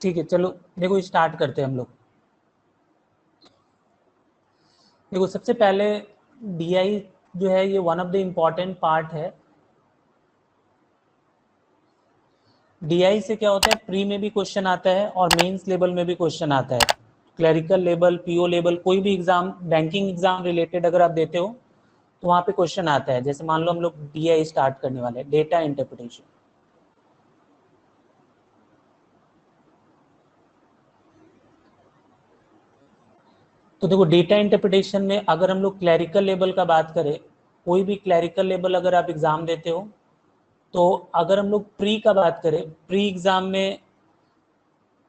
ठीक है, चलो देखो स्टार्ट करते हैं हम लोग। देखो सबसे पहले डीआई जो है ये one of the important part है। डीआई से क्या होता है, प्री में भी क्वेश्चन आता है और मेंस लेवल में भी क्वेश्चन आता है। क्लरिकल लेवल, पीओ लेवल, कोई भी एग्जाम, बैंकिंग एग्जाम रिलेटेड अगर आप देते हो तो वहाँ पे क्वेश्चन आता है। जैसे मान लो हम लोग डीआई स्टार्ट करने वाले हैं, डेटा इंटरप्रिटेशन। तो देखो डेटा इंटरप्रिटेशन में अगर हम लोग क्लरिकल लेवल का बात करें, कोई भी क्लरिकल लेवल अगर आप एग्जाम देते हो, तो अगर हम लोग प्री का बात करें, प्री एग्जाम में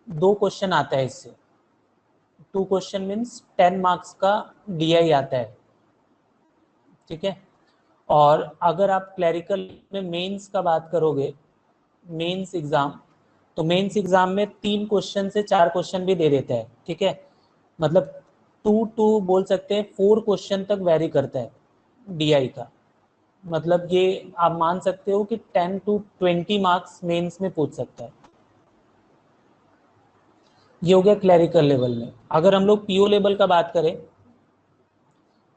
2 क्वेश्चन आता है इससे। 2 क्वेश्चन मीन्स 10 मार्क्स का डीआई आता है, ठीक है। और अगर आप क्लरिकल में मेंस का बात करोगे, मेंस एग्जाम, तो मेंस एग्जाम में 3 क्वेश्चन से 4 क्वेश्चन भी दे देता है, ठीक है। मतलब 2 बोल सकते हैं, 4 क्वेश्चन तक वेरी करता है डीआई का। मतलब ये आप मान सकते हो कि 10 to 20 मार्क्स मेंस में पूछ सकता है। ये हो गया क्लरिकल लेवल में। अगर हम लोग पीओ लेवल का बात करें,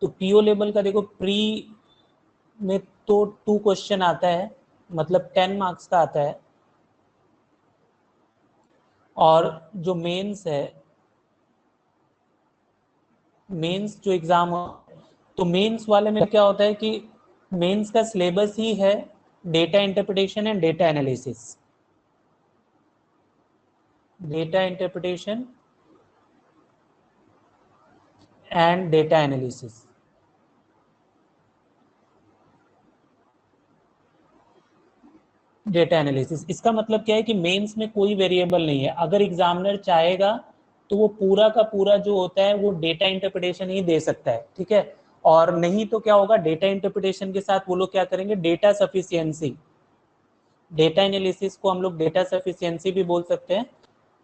तो पीओ लेवल का देखो प्री में तो 2 क्वेश्चन आता है, मतलब 10 मार्क्स का आता है। और जो मेंस है, मेंस जो एग्जाम हो, तो मेंस वाले में क्या होता है कि मेंस का सिलेबस ही है data interpretation and data analysis. Data interpretation and data analysis. Data analysis इसका मतलब क्या है कि मेंस में कोई वेरिएबल नहीं है। अगर एग्जामिनर चाहेगा तो वो पूरा का पूरा जो होता है वो डेटा इंटरप्रिटेशन ही दे सकता है, ठीक है। और नहीं तो क्या होगा, डेटा इंटरप्रिटेशन के साथ वो लोग क्या करेंगे, डेटा सफिशियंसी, डेटा एनालिसिस को हम लोग डेटा सफिशियंसी भी बोल सकते हैं।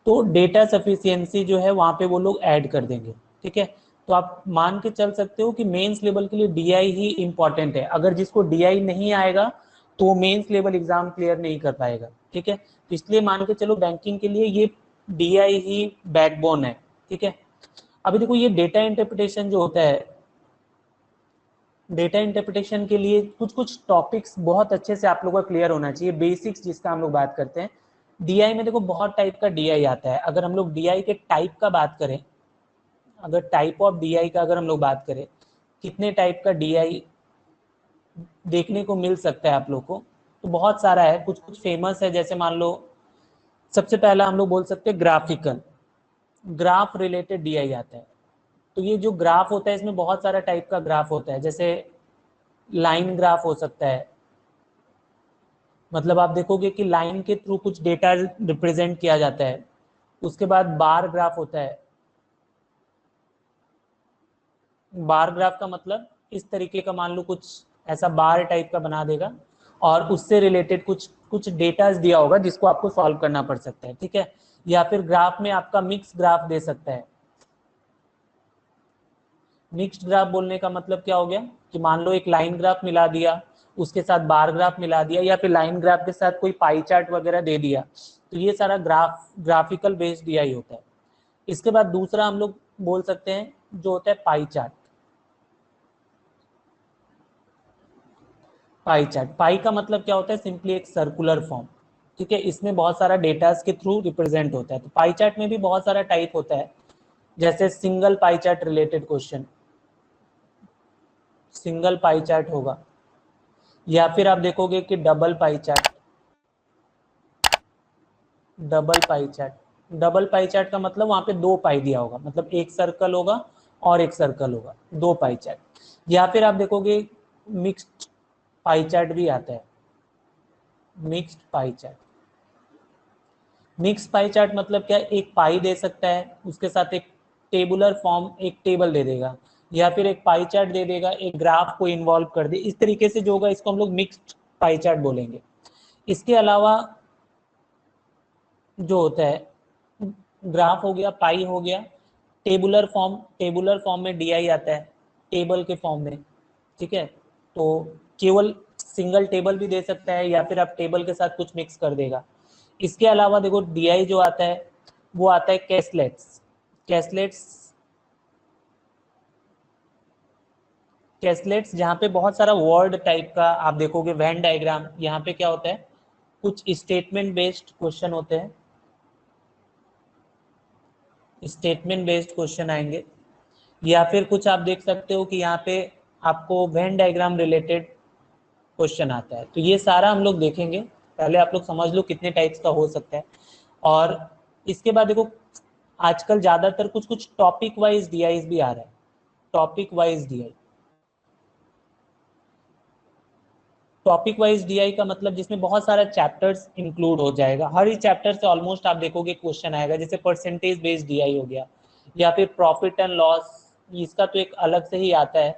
तो डेटा सफिशियंसी जो है वहां पे वो लोग ऐड कर देंगे, ठीक है। तो आप मान के चल सकते हो कि मेंस लेवल के लिए डीआई ही इंपॉर्टेंट है। अगर जिसको डीआई नहीं आएगा तो वो मेंस लेवल एग्जाम क्लियर नहीं कर पाएगा, ठीक है। तो इसलिए मान के चलो बैंकिंग के लिए ये डीआई ही बैकबोन है, ठीक है। अभी देखो ये डेटा इंटरप्रिटेशन जो होता है, डेटा इंटरप्रिटेशन के लिए कुछ कुछ टॉपिक्स बहुत अच्छे से आप लोगों का क्लियर होना चाहिए, बेसिक्स जिसका हम लोग बात करते हैं। डीआई में देखो बहुत टाइप का डीआई आता है। अगर हम लोग डीआई के टाइप का बात करें, अगर टाइप ऑफ डीआई का अगर हम लोग बात करें, कितने टाइप का डीआई देखने को मिल सकता है आप लोग को, तो बहुत सारा है। कुछ कुछ फेमस है, जैसे मान लो सबसे पहला हम लोग बोल सकते हैं ग्राफिकल, ग्राफ रिलेटेड डीआई आता है। तो ये जो ग्राफ होता है इसमें बहुत सारा टाइप का ग्राफ होता है। जैसे लाइन ग्राफ हो सकता है, मतलब आप देखोगे कि लाइन के थ्रू कुछ डेटा रिप्रेजेंट किया जाता है। उसके बाद बार ग्राफ होता है। बार ग्राफ का मतलब इस तरीके का, मान लो कुछ ऐसा बार टाइप का बना देगा और उससे रिलेटेड कुछ कुछ डेटा दिया होगा जिसको आपको सॉल्व करना पड़ सकता है, ठीक है। या फिर ग्राफ में आपका मिक्स ग्राफ दे सकता है। मिक्स्ड ग्राफ बोलने का मतलब क्या हो गया कि मान लो एक लाइन ग्राफ मिला दिया, उसके साथ बार ग्राफ मिला दिया, या फिर लाइन ग्राफ के साथ कोई पाई चार्ट वगैरह दे दिया। तो ये सारा ग्राफिकल बेस्ड डीआई होता है। इसके बाद दूसरा हम लोग बोल सकते हैं जो होता है पाई चार्ट। पाई चार्ट, पाई का मतलब क्या होता है, सिंपली एक सर्कुलर फॉर्म, ठीक है। इसमें बहुत सारा डेटा के थ्रू रिप्रेजेंट होता है। तो पाई चार्ट में भी बहुत सारा टाइप होता है। जैसे single pie chart related question, single pie chart होगा। या फिर आप देखोगे कि double pie chart, double pie chart, double pie chart का मतलब वहां पे 2 पाई दिया होगा, मतलब एक सर्कल होगा और एक सर्कल होगा, 2 पाई चार्ट। या फिर आप देखोगे मिक्स्ड पाई चार्ट भी आता है। Mixed pie chart, mix pie chart मतलब क्या, एक पाई दे सकता है, उसके साथ एक टेबुलर फॉर्म, एक टेबल दे देगा, या फिर एक पाई चार्ट दे देगा, एक ग्राफ को इन्वॉल्व कर दे। इस तरीके से जो होगा इसको हम लोग मिक्स्ड पाई चार्ट बोलेंगे। इसके अलावा जो होता है, ग्राफ हो गया, पाई हो गया, टेबुलर फॉर्म, टेबुलर फॉर्म में डीआई आता है, टेबल के फॉर्म में, ठीक है। तो केवल सिंगल टेबल भी दे सकता है, या फिर आप टेबल के साथ कुछ मिक्स कर देगा। इसके अलावा देखो डीआई जो आता है वो आता है कैसलेट्स। कैसलेट्स जहाँ पे बहुत सारा वर्ड टाइप का आप देखोगे, वेन डायग्राम, यहाँ पे क्या होता है, कुछ स्टेटमेंट बेस्ड क्वेश्चन होते हैं, स्टेटमेंट बेस्ड क्वेश्चन आएंगे, या फिर कुछ आप देख सकते हो कि यहाँ पे आपको वेन डायग्राम रिलेटेड क्वेश्चन आता है। तो ये सारा हम लोग देखेंगे, पहले आप लोग समझ लो कितने टाइप्स का हो सकता है। और इसके बाद देखो आजकल ज्यादातर कुछ कुछ टॉपिक वाइज डीआईज भी आ रहा है, topic wise DI. Topic wise DI का मतलब जिसमें बहुत सारा चैप्टर्स इंक्लूड हो जाएगा, हर ही चैप्टर से ऑलमोस्ट आप देखोगे क्वेश्चन आएगा, जैसे परसेंटेज बेस्ड डीआई हो गया, या फिर प्रॉफिट एंड लॉस, इसका तो एक अलग से ही आता है,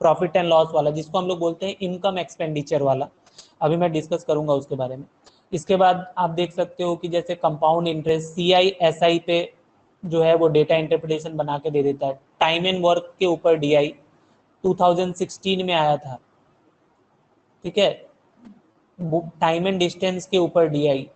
प्रॉफिट एंड लॉस वाला, जिसको हम लोग बोलते हैं इनकम एक्सपेंडिचर वाला, अभी मैं डिस्कस करूंगा उसके बारे में। इसके बाद आप देख सकते हो कि जैसे कंपाउंड इंटरेस्ट, CI SI पे जो है वो डेटा इंटरप्रिटेशन बना के दे देता है। टाइम एंड वर्क के ऊपर डीआई 2016 में आया था, ठीक है। टाइम एंड डिस्टेंस के ऊपर डीआई,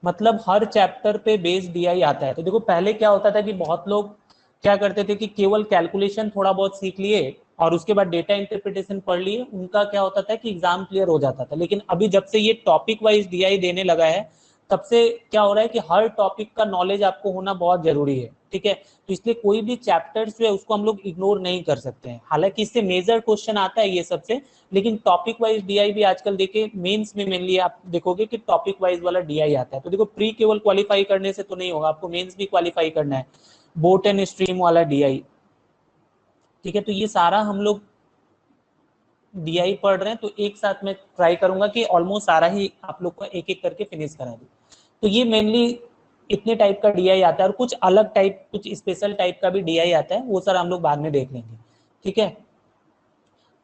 मतलब हर चैप्टर पे बेस्ड डीआई आता है। तो देखो पहले क्या होता था कि बहुत लोग क्या करते थे कि केवल कैलकुलेशन थोड़ा बहुत सीख लिए और उसके बाद डेटा इंटरप्रिटेशन पढ़ लिए, उनका क्या होता था कि एग्जाम क्लियर हो जाता था। लेकिन अभी जब से ये टॉपिक वाइज डीआई देने लगा है, तब से क्या हो रहा है कि हर टॉपिक का नॉलेज आपको होना बहुत जरूरी है, ठीक है। तो इसलिए कोई भी चैप्टर जो है उसको हम लोग इग्नोर नहीं कर सकते हैं, हालांकि इससे मेजर क्वेश्चन आता है ये सबसे, लेकिन टॉपिक वाइज डीआई भी आजकल देखिए मेंस में मेनली आप देखोगे कि टॉपिक वाइज वाला डीआई आता है। तो देखो प्री केवल क्वालिफाई करने से तो नहीं होगा, आपको मेंस भी क्वालिफाई करना है, बोट एंड स्ट्रीम वाला डीआई, ठीक है। तो ये सारा हम लोग डीआई पढ़ रहे हैं, तो एक साथ में ट्राई करूंगा कि ऑलमोस्ट सारा ही आप लोग को एक एक करके फिनिश करा दूं। तो ये मेनली इतने टाइप का डीआई आता है, और कुछ अलग टाइप, कुछ स्पेशल टाइप का भी डीआई आता है, वो सर हम लोग बाद में देख लेंगे, ठीक है।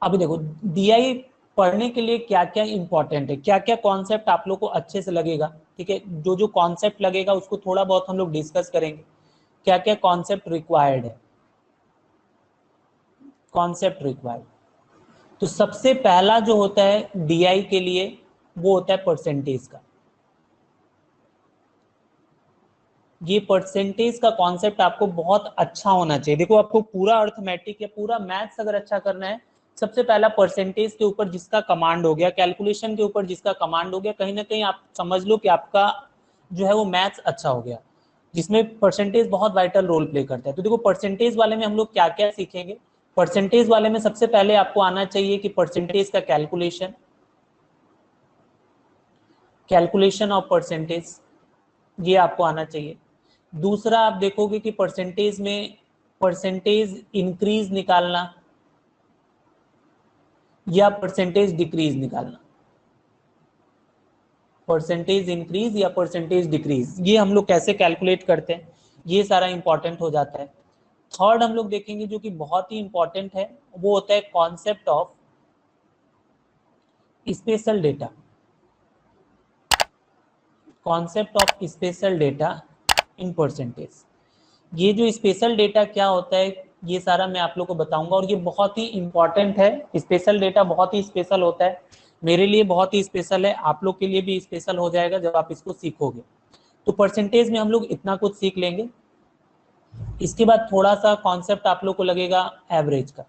अभी देखो डीआई पढ़ने के लिए क्या क्या इंपॉर्टेंट है, क्या क्या कॉन्सेप्ट आप लोग को अच्छे से लगेगा, ठीक है। जो जो कॉन्सेप्ट लगेगा उसको थोड़ा बहुत हम लोग डिस्कस करेंगे, क्या क्या कॉन्सेप्ट रिक्वायर्ड है, कॉन्सेप्ट रिक्वायर्ड। तो सबसे पहला जो होता है डीआई के लिए वो होता है परसेंटेज का। ये परसेंटेज का कॉन्सेप्ट आपको बहुत अच्छा होना चाहिए। देखो आपको पूरा अर्थमेटिक या पूरा मैथ्स अगर अच्छा करना है, सबसे पहला परसेंटेज के ऊपर जिसका कमांड हो गया, कैलकुलेशन के ऊपर जिसका कमांड हो गया, कहीं ना कहीं आप समझ लो कि आपका जो है वो मैथ्स अच्छा हो गया, जिसमें परसेंटेज बहुत वाइटल रोल प्ले करता है। तो देखो परसेंटेज वाले में हम लोग क्या क्या सीखेंगे। परसेंटेज वाले में सबसे पहले आपको आना चाहिए कि परसेंटेज का कैलकुलेशन, कैलकुलेशन ऑफ परसेंटेज, ये आपको आना चाहिए। दूसरा आप देखोगे कि परसेंटेज में परसेंटेज इंक्रीज निकालना या परसेंटेज डिक्रीज निकालना, परसेंटेज इंक्रीज या परसेंटेज डिक्रीज, ये हम लोग कैसे कैलकुलेट करते हैं, ये सारा इंपॉर्टेंट हो जाता है। थर्ड हम लोग देखेंगे जो कि बहुत ही इंपॉर्टेंट है, वो होता है concept of special data, concept of special data in percentage. ये जो स्पेशल डेटा क्या होता है, ये सारा मैं आप लोग को बताऊंगा, और ये बहुत ही इंपॉर्टेंट है। स्पेशल डेटा बहुत ही स्पेशल होता है, मेरे लिए बहुत ही स्पेशल है, आप लोग के लिए भी स्पेशल हो जाएगा जब आप इसको सीखोगे। तो परसेंटेज में हम लोग इतना कुछ सीख लेंगे। इसके बाद थोड़ा सा कॉन्सेप्ट आप लोग को लगेगा एवरेज का,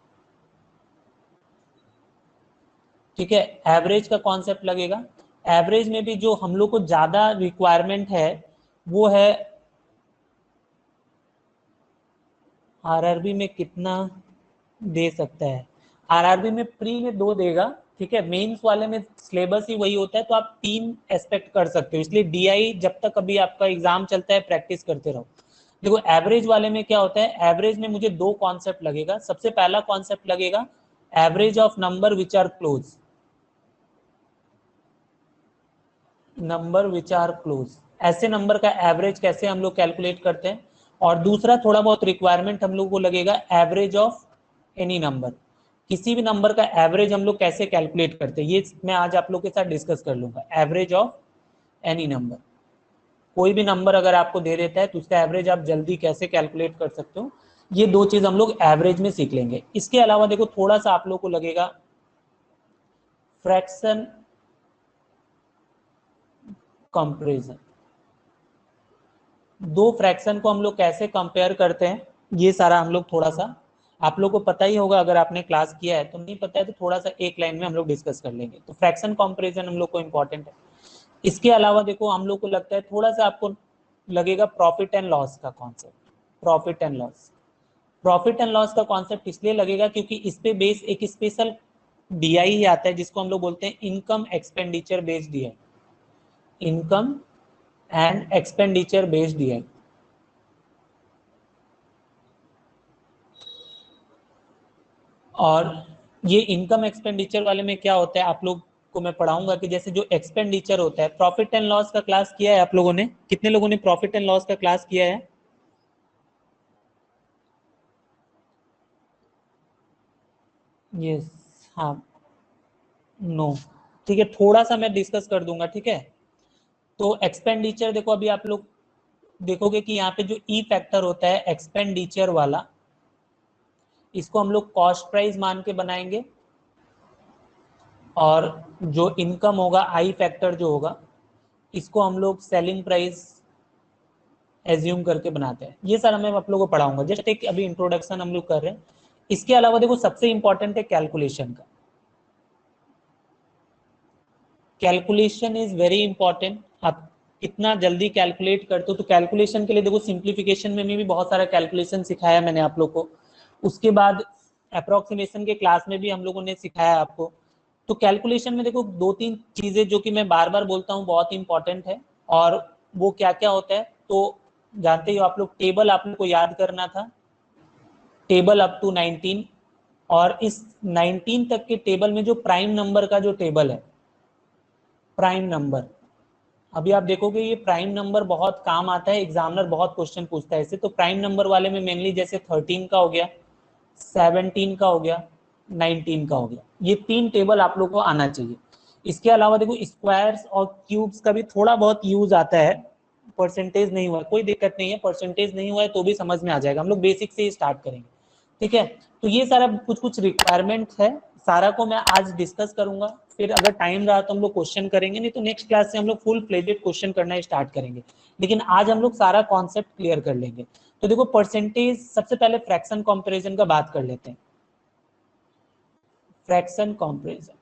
ठीक है। एवरेज का कॉन्सेप्ट लगेगा। एवरेज में भी जो हम लोग को ज्यादा रिक्वायरमेंट है वो है आरआरबी में कितना दे सकता है। आरआरबी में प्री में 2 देगा, ठीक है। मेंस वाले में सिलेबस ही वही होता है, तो आप 3 एक्सपेक्ट कर सकते हो। इसलिए डीआई जब तक अभी आपका एग्जाम चलता है प्रैक्टिस करते रहो। देखो एवरेज वाले में क्या होता है, एवरेज में मुझे 2 कॉन्सेप्ट लगेगा। सबसे पहला कॉन्सेप्ट लगेगा average of number which are close, number which are close, ऐसे नंबर का एवरेज कैसे हम लोग कैलकुलेट करते हैं। और दूसरा थोड़ा बहुत रिक्वायरमेंट हम लोग को लगेगा एवरेज ऑफ एनी नंबर, किसी भी नंबर का एवरेज हम लोग कैसे कैलकुलेट करते हैं, ये मैं आज आप लोग के साथ डिस्कस कर लूंगा। एवरेज ऑफ एनी नंबर, कोई भी नंबर अगर आपको दे देता है तो उसका एवरेज आप जल्दी कैसे कैलकुलेट कर सकते हो, ये 2 चीज हम लोग एवरेज में सीख लेंगे। इसके अलावा देखो थोड़ा सा आप लोग को लगेगा फ्रैक्शन कंपैरिजन, दो फ्रैक्शन को हम लोग कैसे कंपेयर करते हैं, ये सारा हम लोग थोड़ा सा, आप लोग को पता ही होगा, अगर आपने क्लास किया है, तो नहीं पता है तो थोड़ा सा एक लाइन में हम लोग डिस्कस कर लेंगे। तो फ्रैक्शन कंपैरिजन हम लोग को इम्पोर्टेंट है। इसके अलावा देखो हम लोग को लगता है थोड़ा सा आपको लगेगा प्रॉफिट एंड लॉस का concept. Profit and loss, profit and loss का कॉन्सेप्ट इसलिए लगेगा क्योंकि इस पे बेस एक स्पेशल डीआई ही आता है जिसको हम लोग बोलते हैं income expenditure based DI. Income and expenditure based DI. और ये इनकम एक्सपेंडिचर वाले में क्या होता है, आप लोग को मैं पढ़ाऊंगा कि जैसे जो एक्सपेंडिचर होता है, प्रॉफिट एंड लॉस का क्लास किया है आप लोगों ने? कितने लोगों ने प्रॉफिट एंड लॉस का क्लास किया है? यस, हाँ, नो, ठीक है, थोड़ा सा मैं डिस्कस कर दूंगा, ठीक है। तो एक्सपेंडिचर देखो, अभी आप लोग देखोगे कि यहाँ पे जो ई फैक्टर होता है एक्सपेंडिचर वाला, इसको हम लोग कॉस्ट प्राइस मान के बनाएंगे, और जो इनकम होगा आई फैक्टर जो होगा, इसको हम लोग सेलिंग प्राइस एज्यूम करके बनाते हैं। ये सारा मैं आप लोगों को पढ़ाऊंगा, जस्ट एक अभी इंट्रोडक्शन हम लोग कर रहे हैं। इसके अलावा देखो सबसे इंपॉर्टेंट है कैलकुलेशन का। Calculation is very important. आप कितना जल्दी कैलकुलेट करते हो, तो कैलकुलेशन के लिए देखो सिंप्लीफिकेशन में भी बहुत सारा कैलकुलेशन सिखाया मैंने आप लोग को। उसके बाद अप्रोक्सीमेशन के क्लास में भी हम लोगों ने सिखाया आपको। तो कैलकुलेशन में देखो दो तीन चीजें जो कि मैं बार बार बोलता हूँ बहुत इंपॉर्टेंट है, और वो क्या क्या होता है तो जानते ही हो आप लोग। टेबल आप लोग को याद करना था, टेबल अप टू 19, और इस 19 तक के टेबल में जो प्राइम नंबर का जो टेबल है, प्राइम नंबर, अभी आप देखोगे ये प्राइम नंबर बहुत काम आता है, एग्जामिनर बहुत क्वेश्चन पूछता है इससे। तो प्राइम नंबर वाले में मेनली जैसे 13 का हो गया, 17 का हो गया, 19 का हो गया, ये तीन टेबल आप लोग को आना चाहिए। इसके अलावा देखो स्क्वायर्स और क्यूब्स का भी थोड़ा बहुत यूज आता है। परसेंटेज नहीं हुआ कोई दिक्कत नहीं है, परसेंटेज नहीं हुआ है तो भी समझ में आ जाएगा, हम लोग बेसिक से ही स्टार्ट करेंगे, ठीक है। तो ये सारा कुछ कुछ रिक्वायरमेंट है, सारा को मैं आज डिस्कस करूंगा। फिर अगर टाइम रहा तो हम लोग क्वेश्चन करेंगे, नहीं तो नेक्स्ट क्लास से हम लोग फुल फ्लेजेड क्वेश्चन करना स्टार्ट करेंगे। लेकिन आज हम लोग सारा कॉन्सेप्ट क्लियर कर लेंगे। तो देखो परसेंटेज, सबसे पहले फ्रैक्शन कंपैरिजन का बात कर लेते हैं। फ्रैक्शन कंपैरिजन,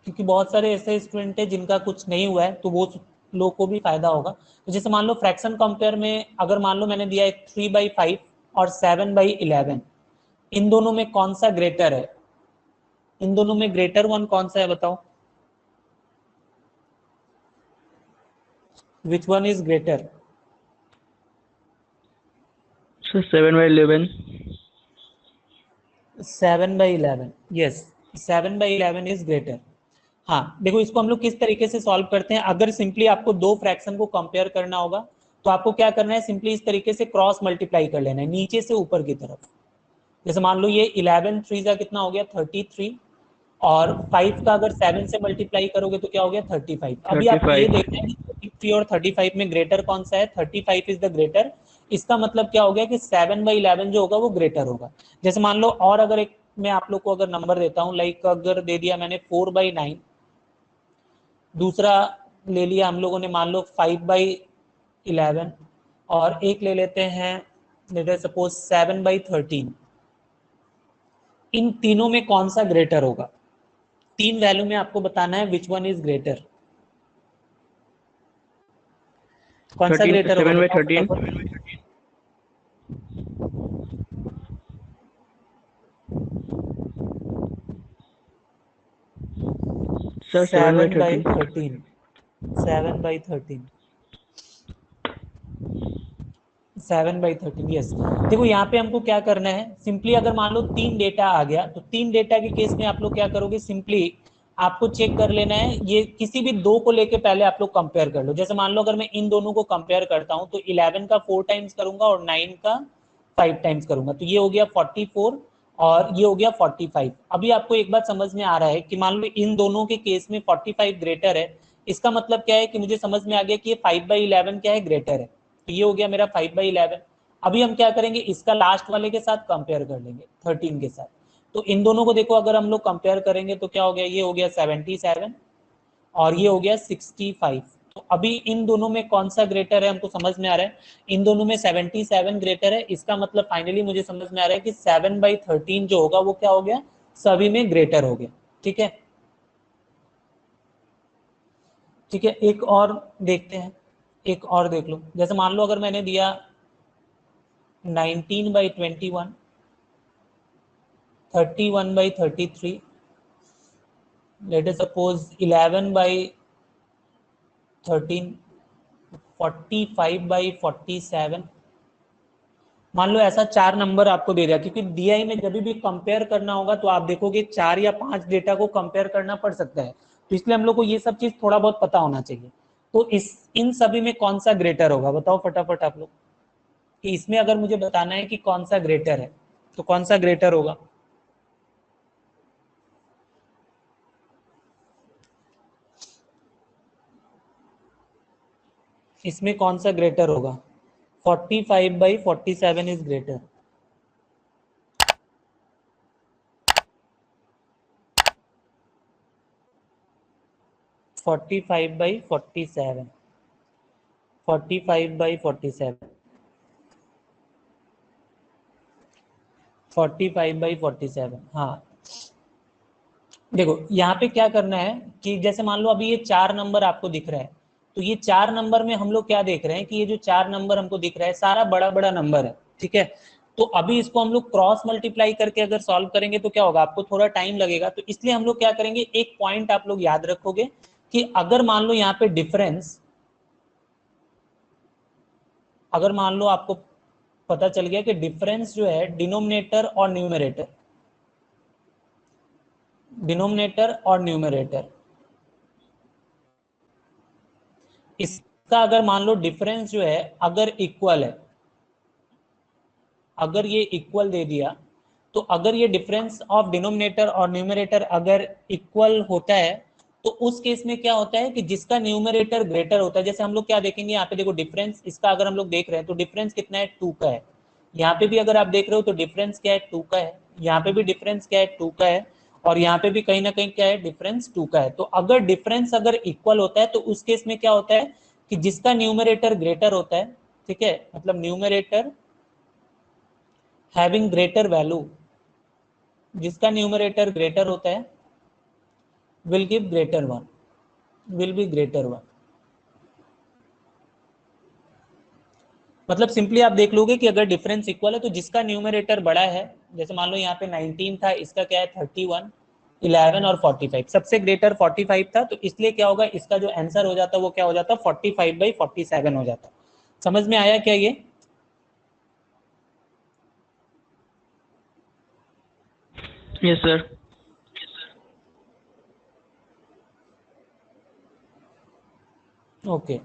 क्योंकि बहुत सारे ऐसे स्टूडेंट हैं जिनका कुछ नहीं हुआ है, तो वो लोग को भी फायदा होगा। तो जैसे मान लो फ्रैक्शन कंपेयर में अगर मान लो मैंने दिया है 3/5 और 7/11, इन दोनों में कौन सा ग्रेटर है? इन दोनों में ग्रेटर वन कौन सा है बताओ, which one is greater? Sir 7/11। 7/11, yes, 7/11 is greater. हाँ देखो, इसको हम लोग किस तरीके से सॉल्व करते हैं। अगर सिंपली आपको दो फ्रैक्शन को कंपेयर करना होगा तो आपको क्या करना है, सिंपली इस तरीके से क्रॉस मल्टीप्लाई कर लेना है नीचे से ऊपर की तरफ। जैसे मान लो ये 11 3 का कितना हो गया 33, और 5 का अगर 7 से मल्टीप्लाई करोगे तो क्या हो गया 35। अभी आपको ये 35। देखना है कि 33 और 35 में ग्रेटर कौन सा है, 35 इज द ग्रेटर। इसका मतलब क्या हो गया कि 7/11 जो होगा वो ग्रेटर होगा। जैसे मान लो, और अगर एक मैं आप लोग को अगर नंबर देता हूँ, लाइक अगर दे दिया मैंने 4/9, दूसरा ले लिया हम लोगों ने मान लो 5/11, और एक ले लेते हैं लेट अस सपोज 7/13, इन तीनों में कौन सा ग्रेटर होगा? तीन वैल्यू में आपको बताना है विच वन इज ग्रेटर, कौन सा 13, ग्रेटर होगा बताओ 7/13। फटाफट। सर 7/13। 7/13, 7/13, 7/13, यस। देखो यहाँ पे हमको क्या करना है, सिंपली अगर मान लो तीन डेटा आ गया, तो तीन डेटा के केस में आप लोग क्या करोगे, सिंपली आपको चेक कर लेना है, ये किसी भी दो को लेके पहले आप लोग कंपेयर कर लो। जैसे मान लो अगर मैं इन दोनों को कंपेयर करता हूँ तो 11 का 4 टाइम्स करूंगा और 9 का 5 टाइम्स करूंगा, तो ये हो गया 44 और ये हो गया 45। अभी आपको एक बात समझ में आ रहा है कि मान लो इन दोनों के केस में 45 ग्रेटर है, इसका मतलब क्या है कि मुझे समझ में आ गया कि ये 5/11 क्या है, ग्रेटर है। तो ये हो गया मेरा 5/11। अभी हम क्या करेंगे, इसका लास्ट वाले के साथ कंपेयर कर लेंगे 13 के साथ। तो इन दोनों को देखो अगर हम लोग कंपेयर करेंगे तो क्या हो गया, ये हो गया 77 और ये हो गया 65। तो अभी इन दोनों में कौन सा ग्रेटर है हमको समझ में आ रहा है, इन दोनों में 77 ग्रेटर है। इसका मतलब फाइनली मुझे समझ में आ रहा है कि 7/13 जो होगा वो क्या हो गया, सभी में ग्रेटर हो गया। ठीक है, ठीक है। एक और देखते हैं, एक और देख लो। जैसे मान लो अगर मैंने दिया 19/21, 31/33, लेट अस सपोज 11/13, 45/47। मान लो ऐसा चार नंबर आपको दे दिया, क्योंकि डीआई में जब भी कंपेयर करना होगा तो आप देखोगे 4 या 5 डेटा को कंपेयर करना पड़ सकता है, तो इसलिए हम लोग को ये सब चीज थोड़ा बहुत पता होना चाहिए। तो इस इन सभी में कौन सा ग्रेटर होगा, बताओ फटाफट आप लोग, कि इसमें अगर मुझे बताना है कि कौन सा ग्रेटर है तो कौन सा ग्रेटर होगा। इसमें कौन सा ग्रेटर होगा, 45/47 इज ग्रेटर। 45/47, 45/47, 45/47। हाँ, देखो यहाँ पे क्या करना है कि जैसे मान लो अभी ये चार नंबर आपको दिख रहा है, तो ये चार नंबर में हम लोग क्या देख रहे हैं कि ये जो चार नंबर हमको दिख रहा है सारा बड़ा बड़ा नंबर है। ठीक है, तो अभी इसको हम लोग क्रॉस मल्टीप्लाई करके अगर सॉल्व करेंगे तो क्या होगा, आपको थोड़ा टाइम लगेगा। तो इसलिए हम लोग क्या करेंगे, एक पॉइंट आप लोग याद रखोगे कि अगर मान लो यहाँ पे डिफरेंस, अगर मान लो आपको पता चल गया कि डिफरेंस जो है डिनोमिनेटर और न्यूमरेटर, डिनोमिनेटर और न्यूमरेटर, इसका अगर मान लो डिफरेंस जो है अगर इक्वल है, अगर ये इक्वल दे दिया, तो अगर ये डिफरेंस ऑफ डिनोमिनेटर और न्यूमरेटर अगर इक्वल होता है तो उस केस में क्या होता है कि जिसका न्यूमरेटर ग्रेटर होता है, जैसे हम लोग क्या देखेंगे यहाँ पे, देखो डिफरेंस इसका अगर हम लोग देख रहे हैं तो डिफरेंस कितना है, 2 का है। यहाँ पे भी अगर आप देख रहे हो तो डिफरेंस क्या है, 2 का है। यहाँ पे भी डिफरेंस क्या है, 2 का है। और यहाँ पे भी कहीं ना कहीं क्या है, डिफरेंस 2 का है। तो अगर डिफरेंस अगर इक्वल होता है तो उस केस में क्या होता है कि जिसका न्यूमरेटर ग्रेटर होता है, ठीक है, मतलब न्यूमरेटर हैविंग ग्रेटर वैल्यू, जिसका न्यूमरेटर ग्रेटर होता है will give greater one, will be greater one. मतलब सिंपली आप देख लोगे कि अगर डिफरेंस इक्वल है तो जिसका न्यूमरेटर बड़ा है, जैसे मान लो यहाँ पे 19 था, इसका क्या है 31, 11 और 45, सबसे ग्रेटर 45 था, तो इसलिए क्या होगा, इसका जो आंसर हो जाता है वो क्या हो जाता है, 45/47 हो जाता। समझ में आया क्या ये? Yes, sir. ओके,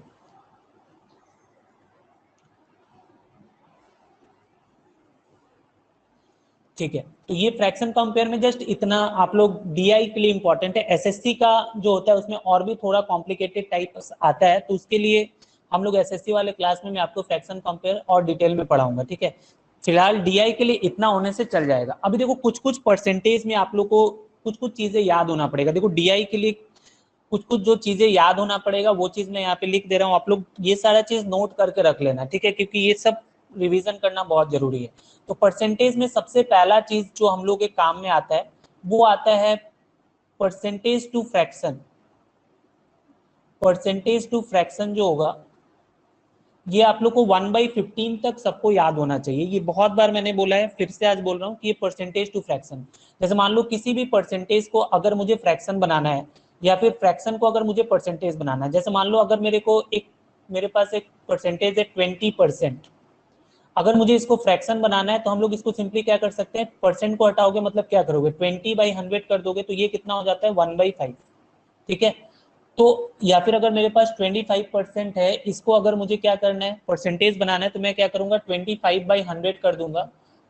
ठीक है। तो ये फ्रैक्शन कंपेयर में जस्ट इतना आप लोग डीआई के लिए इंपॉर्टेंट है। एसएससी का जो होता है उसमें और भी थोड़ा कॉम्प्लिकेटेड टाइप आता है, तो उसके लिए हम लोग एसएससी वाले क्लास में मैं आपको फ्रैक्शन कंपेयर और डिटेल में पढ़ाऊंगा। ठीक है, फिलहाल डीआई के लिए इतना होने से चल जाएगा। अभी देखो कुछ कुछ परसेंटेज में आप लोग को कुछ कुछ चीजें याद होना पड़ेगा। देखो डीआई के लिए कुछ कुछ जो चीजें याद होना पड़ेगा वो चीज मैं यहाँ पे लिख दे रहा हूँ, आप लोग ये सारा चीज नोट करके रख लेना। ठीक है, क्योंकि ये सब रिवीजन करना बहुत जरूरी है। तो परसेंटेज में सबसे पहला चीज जो हम लोग के काम में आता है वो आता है percentage to fraction. Percentage to fraction जो होगा ये आप लोग को 1/15 तक सबको याद होना चाहिए। ये बहुत बार मैंने बोला है, फिर से आज बोल रहा हूँ कि ये परसेंटेज टू फ्रैक्शन, जैसे मान लो किसी भी परसेंटेज को अगर मुझे फ्रैक्शन बनाना है या फिर फ्रैक्शन को अगर मुझे परसेंटेज बनाना है, जैसे मान लो अगर मेरे पास एक परसेंटेज है 20%, अगर मुझे इसको फ्रैक्शन बनाना है तो हम लोग इसको सिंपली क्या कर सकते हैं, परसेंट को हटाओगे मतलब क्या करोगे, 20/100 कर दोगे, तो ये कितना हो जाता है 1/5। ठीक है, तो या फिर अगर मेरे पास 25% है, इसको अगर मुझे क्या करना है, परसेंटेज बनाना है, तो मैं क्या करूंगा 25/100 कर दूंगा,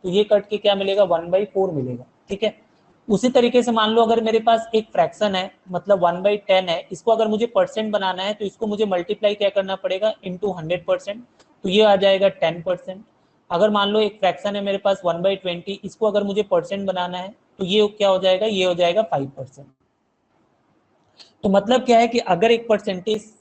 तो ये कट के क्या मिलेगा 1/4 मिलेगा। ठीक है, उसी तरीके से मान लो अगर मेरे पास एक फ्रैक्शन है मतलब 1/10 है, इसको अगर मुझे परसेंट बनाना है तो इसको मुझे मल्टीप्लाई क्या करना पड़ेगा, इंटू 100%, तो ये आ जाएगा 10%। अगर मान लो एक फ्रैक्शन है मेरे पास 1/20, इसको अगर मुझे परसेंट बनाना है तो ये क्या हो जाएगा, ये हो जाएगा 5%। तो मतलब क्या है कि अगर एक परसेंटेज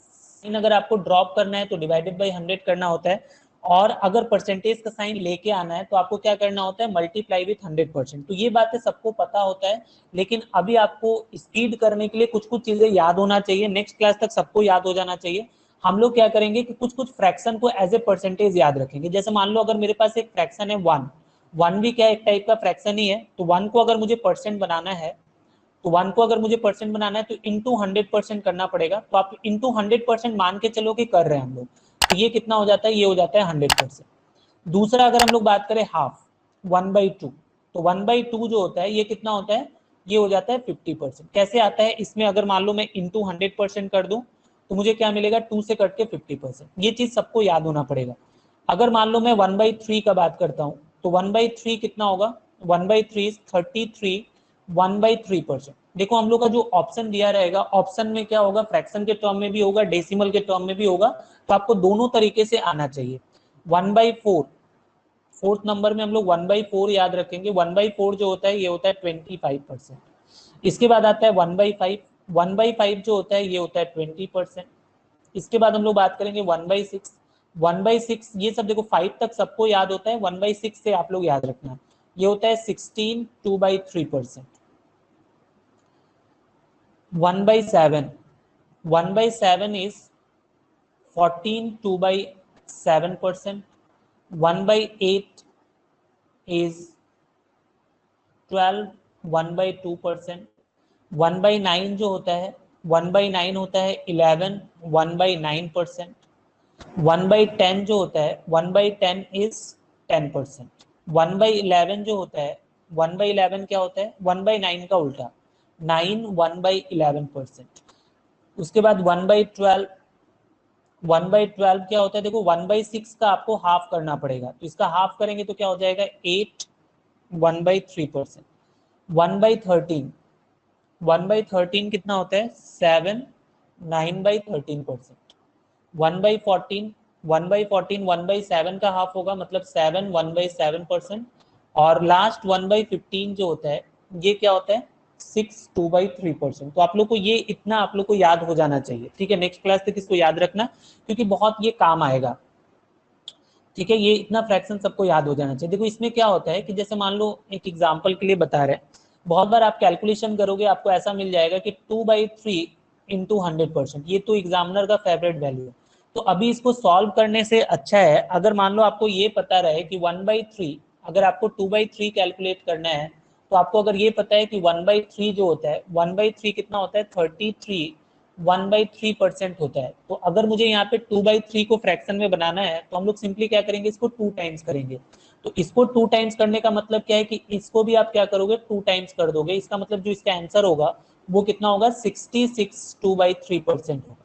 साइन अगर आपको ड्रॉप करना है तो डिवाइडेड बाई 100 करना होता है, और अगर परसेंटेज का साइन लेके आना है तो आपको क्या करना होता है, मल्टीप्लाई विथ 100%। तो ये बातें सबको पता होता है, लेकिन अभी आपको स्पीड करने के लिए कुछ कुछ चीजें याद होना चाहिए, नेक्स्ट क्लास तक सबको याद हो जाना चाहिए। हम लोग क्या करेंगे कि कुछ कुछ फ्रैक्शन को एज ए परसेंटेज याद रखेंगे। जैसे मान लो अगर मेरे पास एक फ्रैक्शन है 1, 1 भी क्या एक टाइप का फ्रैक्शन ही है, तो 1 को अगर मुझे परसेंट बनाना है, तो 1 को अगर मुझे परसेंट बनाना है तो इंटू 100% करना पड़ेगा। तो आप इंटू 100% मान के चलो कि कर रहे हैं हम लोग, तो ये कितना हो जाता है, ये हो जाता है 100%। दूसरा अगर हम लोग बात करें हाफ, 1/2, तो 1/2 जो होता है ये कितना होता है, ये हो जाता है 50%। कैसे आता है, इसमें अगर मान लो मैं इंटू 100% कर दूं तो मुझे क्या मिलेगा, 2 से कट के 50%। ये चीज सबको याद होना पड़ेगा। अगर मान लो मैं 1/3 का बात करता हूँ तो 1/3 कितना होगा, 1/3 इज 33 1/3%। देखो हम लोग का जो ऑप्शन दिया रहेगा, ऑप्शन में क्या होगा, फ्रैक्शन के टर्म में भी होगा, डेसिमल के टर्म में भी होगा, तो आपको दोनों तरीके से आना चाहिए। 1/4, फोर्थ नंबर में हम लोग 1/4 याद रखेंगे। 1/4 जो होता है ये होता है 25%। इसके बाद आता है 1/5, 1/5 जो होता है ये होता है 20%। इसके बाद हम लोग बात करेंगे 1/6, 1/6 ये सब देखो 5 तक सबको याद होता है, 1/6 से आप लोग याद रखना, ये होता है 16 2/3%। 1/7, 1/7 इज 14 2/7%। 1/8 is 12 1/2%। 1/9 जो होता है, 1/9 होता है 11 1/9%। 1/10 जो होता है, 1/10 इज 10%। 1/11 जो होता है, 1/11 क्या होता है, 1/9 का उल्टा, 9 1/11%। उसके बाद 1/12, 1/12 क्या होता है, देखो 1/6 का आपको हाफ करना पड़ेगा, तो इसका हाफ करेंगे तो क्या हो जाएगा, 8 1/3%। 1/13, 1/13 कितना होता है, 7 9/13%। 1/14, 1/14 1/7 का हाफ होगा, मतलब 7 1/7%। और लास्ट 1/15 जो होता है ये क्या होता है, 6 2/3%। तो आप लोग को ये इतना आप लोग को याद हो जाना चाहिए, ठीक है। नेक्स्ट क्लास तक इसको याद रखना, क्योंकि बहुत ये काम आएगा, ठीक है। ये इतना फ्रैक्शन सबको याद हो जाना चाहिए। देखो इसमें क्या होता है कि जैसे मान लो एक एग्जांपल के लिए बता रहे हैं, बहुत बार आप कैलकुलेशन करोगे आपको ऐसा मिल जाएगा कि 2/3 इंटू 100%, ये तो एग्जामिनर का फेवरेट वैल्यू है। तो अभी इसको सॉल्व करने से अच्छा है अगर मान लो आपको ये पता रहे कि 1/3, अगर आपको 2/3 कैलकुलेट करना है तो आपको अगर ये पता है कि 1/3 जो होता है, 1/3 कितना होता है, 33 1/3% होता है। तो अगर मुझे यहाँ पे 2/3 को फ्रैक्शन में बनाना है तो हम लोग सिंपली क्या करेंगे, इसको 2 टाइम्स करेंगे। तो इसको 2 टाइम्स करने का मतलब क्या है कि इसको भी आप क्या करोगे, 2 टाइम्स कर दोगे। इसका मतलब जो इसका आंसर होगा वो कितना होगा, 66 2/3% होगा,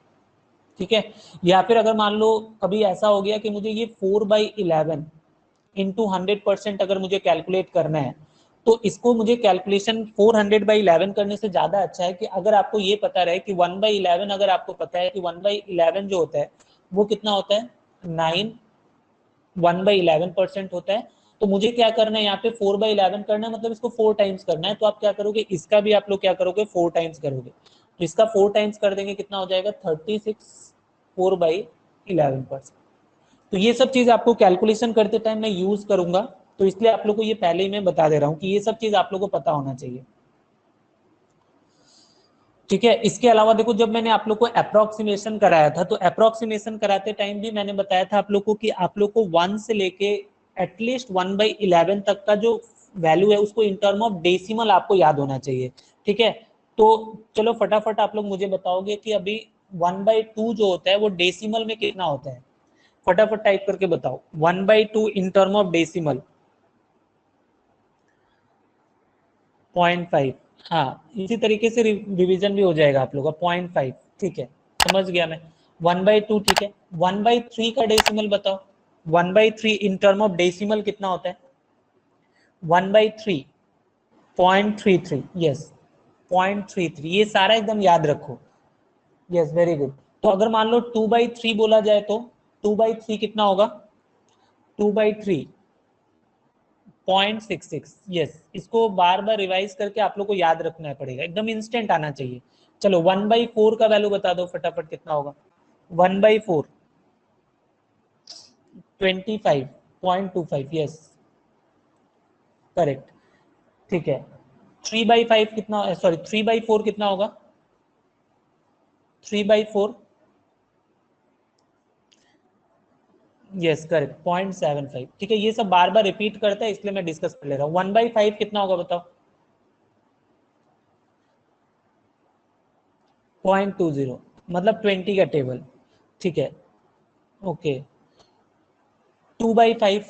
ठीक है। या फिर अगर मान लो कभी ऐसा हो गया कि मुझे ये 4/11 इंटू 100% अगर मुझे कैलकुलेट करना है, तो इसको मुझे कैलकुलेशन 400/11 करने से ज्यादा अच्छा है कि अगर आपको ये पता रहे कि 1/11, अगर आपको पता है कि 1/11 जो होता है वो कितना होता है, 9 1/11% होता है। तो मुझे क्या करना है, यहाँ पे 4/11 करना है, मतलब इसको 4 टाइम्स करना है। तो आप क्या करोगे, इसका भी आप लोग क्या करोगे, 4 टाइम्स करोगे। तो इसका 4 टाइम्स कर देंगे, कितना हो जाएगा, 36 4/11%। तो ये सब चीज आपको कैलकुलेशन करते टाइम मैं यूज करूंगा, तो इसलिए आप लोग को ये पहले ही मैं बता दे रहा हूँ कि ये सब चीज आप लोग को पता होना चाहिए, ठीक है। इसके अलावा देखो जब मैंने आप लोग को अप्रोक्सीमेशन कराया था, तो अप्रोक्सीमेशन कराते टाइम भी मैंने बताया था आप लोग को कि आप लोग को 1 से लेके एटलीस्ट 1/11 तक का जो वैल्यू है उसको इन टर्म ऑफ डेसिमल आपको याद होना चाहिए, ठीक है। तो चलो फटाफट आप लोग मुझे बताओगे कि अभी 1/2 जो होता है वो डेसिमल में कितना होता है, फटाफट टाइप करके बताओ। 1/2 इन टर्म ऑफ डेसिमल 0.5। हाँ, इसी तरीके से रिवीजन भी हो जाएगा आप लोग का, 0.5, ठीक है, समझ गया मैं। 1/2, ठीक है। 1/3 का डेसिमल बताओ, 1/3 इन टर्म ऑफ डेसिमल कितना होता है, 1/3 0.33, यस 0.33, ये सारा एकदम याद रखो, यस वेरी गुड। तो अगर मान लो 2/3 बोला जाए तो 2/3 कितना होगा, 2/3 0.66, यस। इसको बार बार रिवाइज करके आप लोग को याद रखना पड़ेगा, एकदम इंस्टेंट आना चाहिए। चलो 1/4 का वैल्यू बता दो फटाफट, कितना होगा 1/4 25.25, यस करेक्ट। ठीक है, 3/5 कितना, सॉरी 3/4 कितना होगा? 3/4, यस करेक्ट 0.75। ठीक है, ये सब बार बार रिपीट करता है इसलिए मैं डिस्कस कर ले रहा हूँ। 1/5 कितना होगा बताओ? 0.20, मतलब 20 का टेबल। ठीक है, ओके। 2/5,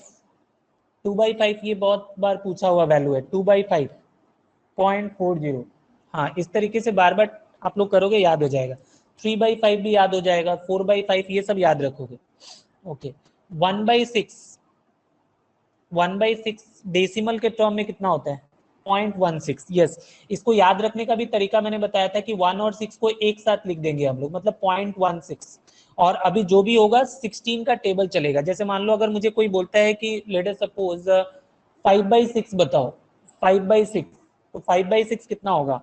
2/5 ये बहुत बार पूछा हुआ वैल्यू है। 2/5 0.40। हाँ, इस तरीके से बार बार आप लोग करोगे याद हो जाएगा। 3/5 भी याद हो जाएगा, 4/5 ये सब याद रखोगे। ओके, 1/6, 1/6 डेसिमल के टर्म में कितना होता है? 0.16, यस। इसको याद रखने का भी तरीका मैंने बताया था कि 1 और 6 को एक साथ लिख देंगे हम लोग, मतलब 0.16। और अभी जो भी होगा 16 का टेबल चलेगा। जैसे मान लो अगर मुझे कोई बोलता है कि लेट अस सपोज 5/6 बताओ, 5/6, तो 5/6 कितना होगा?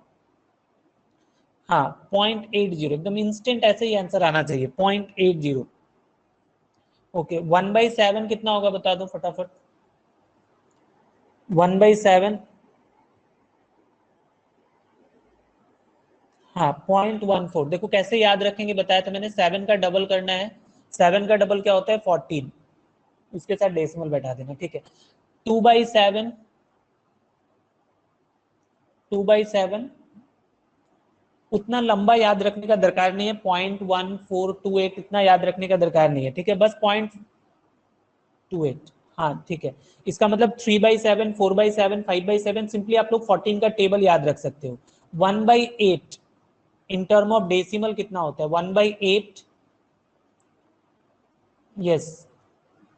हाँ 0.80, एकदम इंस्टेंट ऐसे ही आंसर आना चाहिए 0.80। ओके, 1/7 कितना होगा बता दो फटाफट। 1/7, हाँ 0.14। देखो कैसे याद रखेंगे, बताया था मैंने, 7 का डबल करना है। 7 का डबल क्या होता है? 14, उसके साथ डेसिमल बैठा देना। ठीक है, 2/7, 2/7 उतना लंबा याद रखने का दरकार नहीं है, 0.1428 इतना याद रखने का दरकार नहीं है। ठीक है, बस 0.28। हाँ ठीक है, इसका मतलब 3/7, 4/7, 5/7, सिंपली आप लोग 14 का टेबल याद रख सकते हो। 1/8 इन टर्म ऑफ डेसिमल कितना होता है? 1/8, यस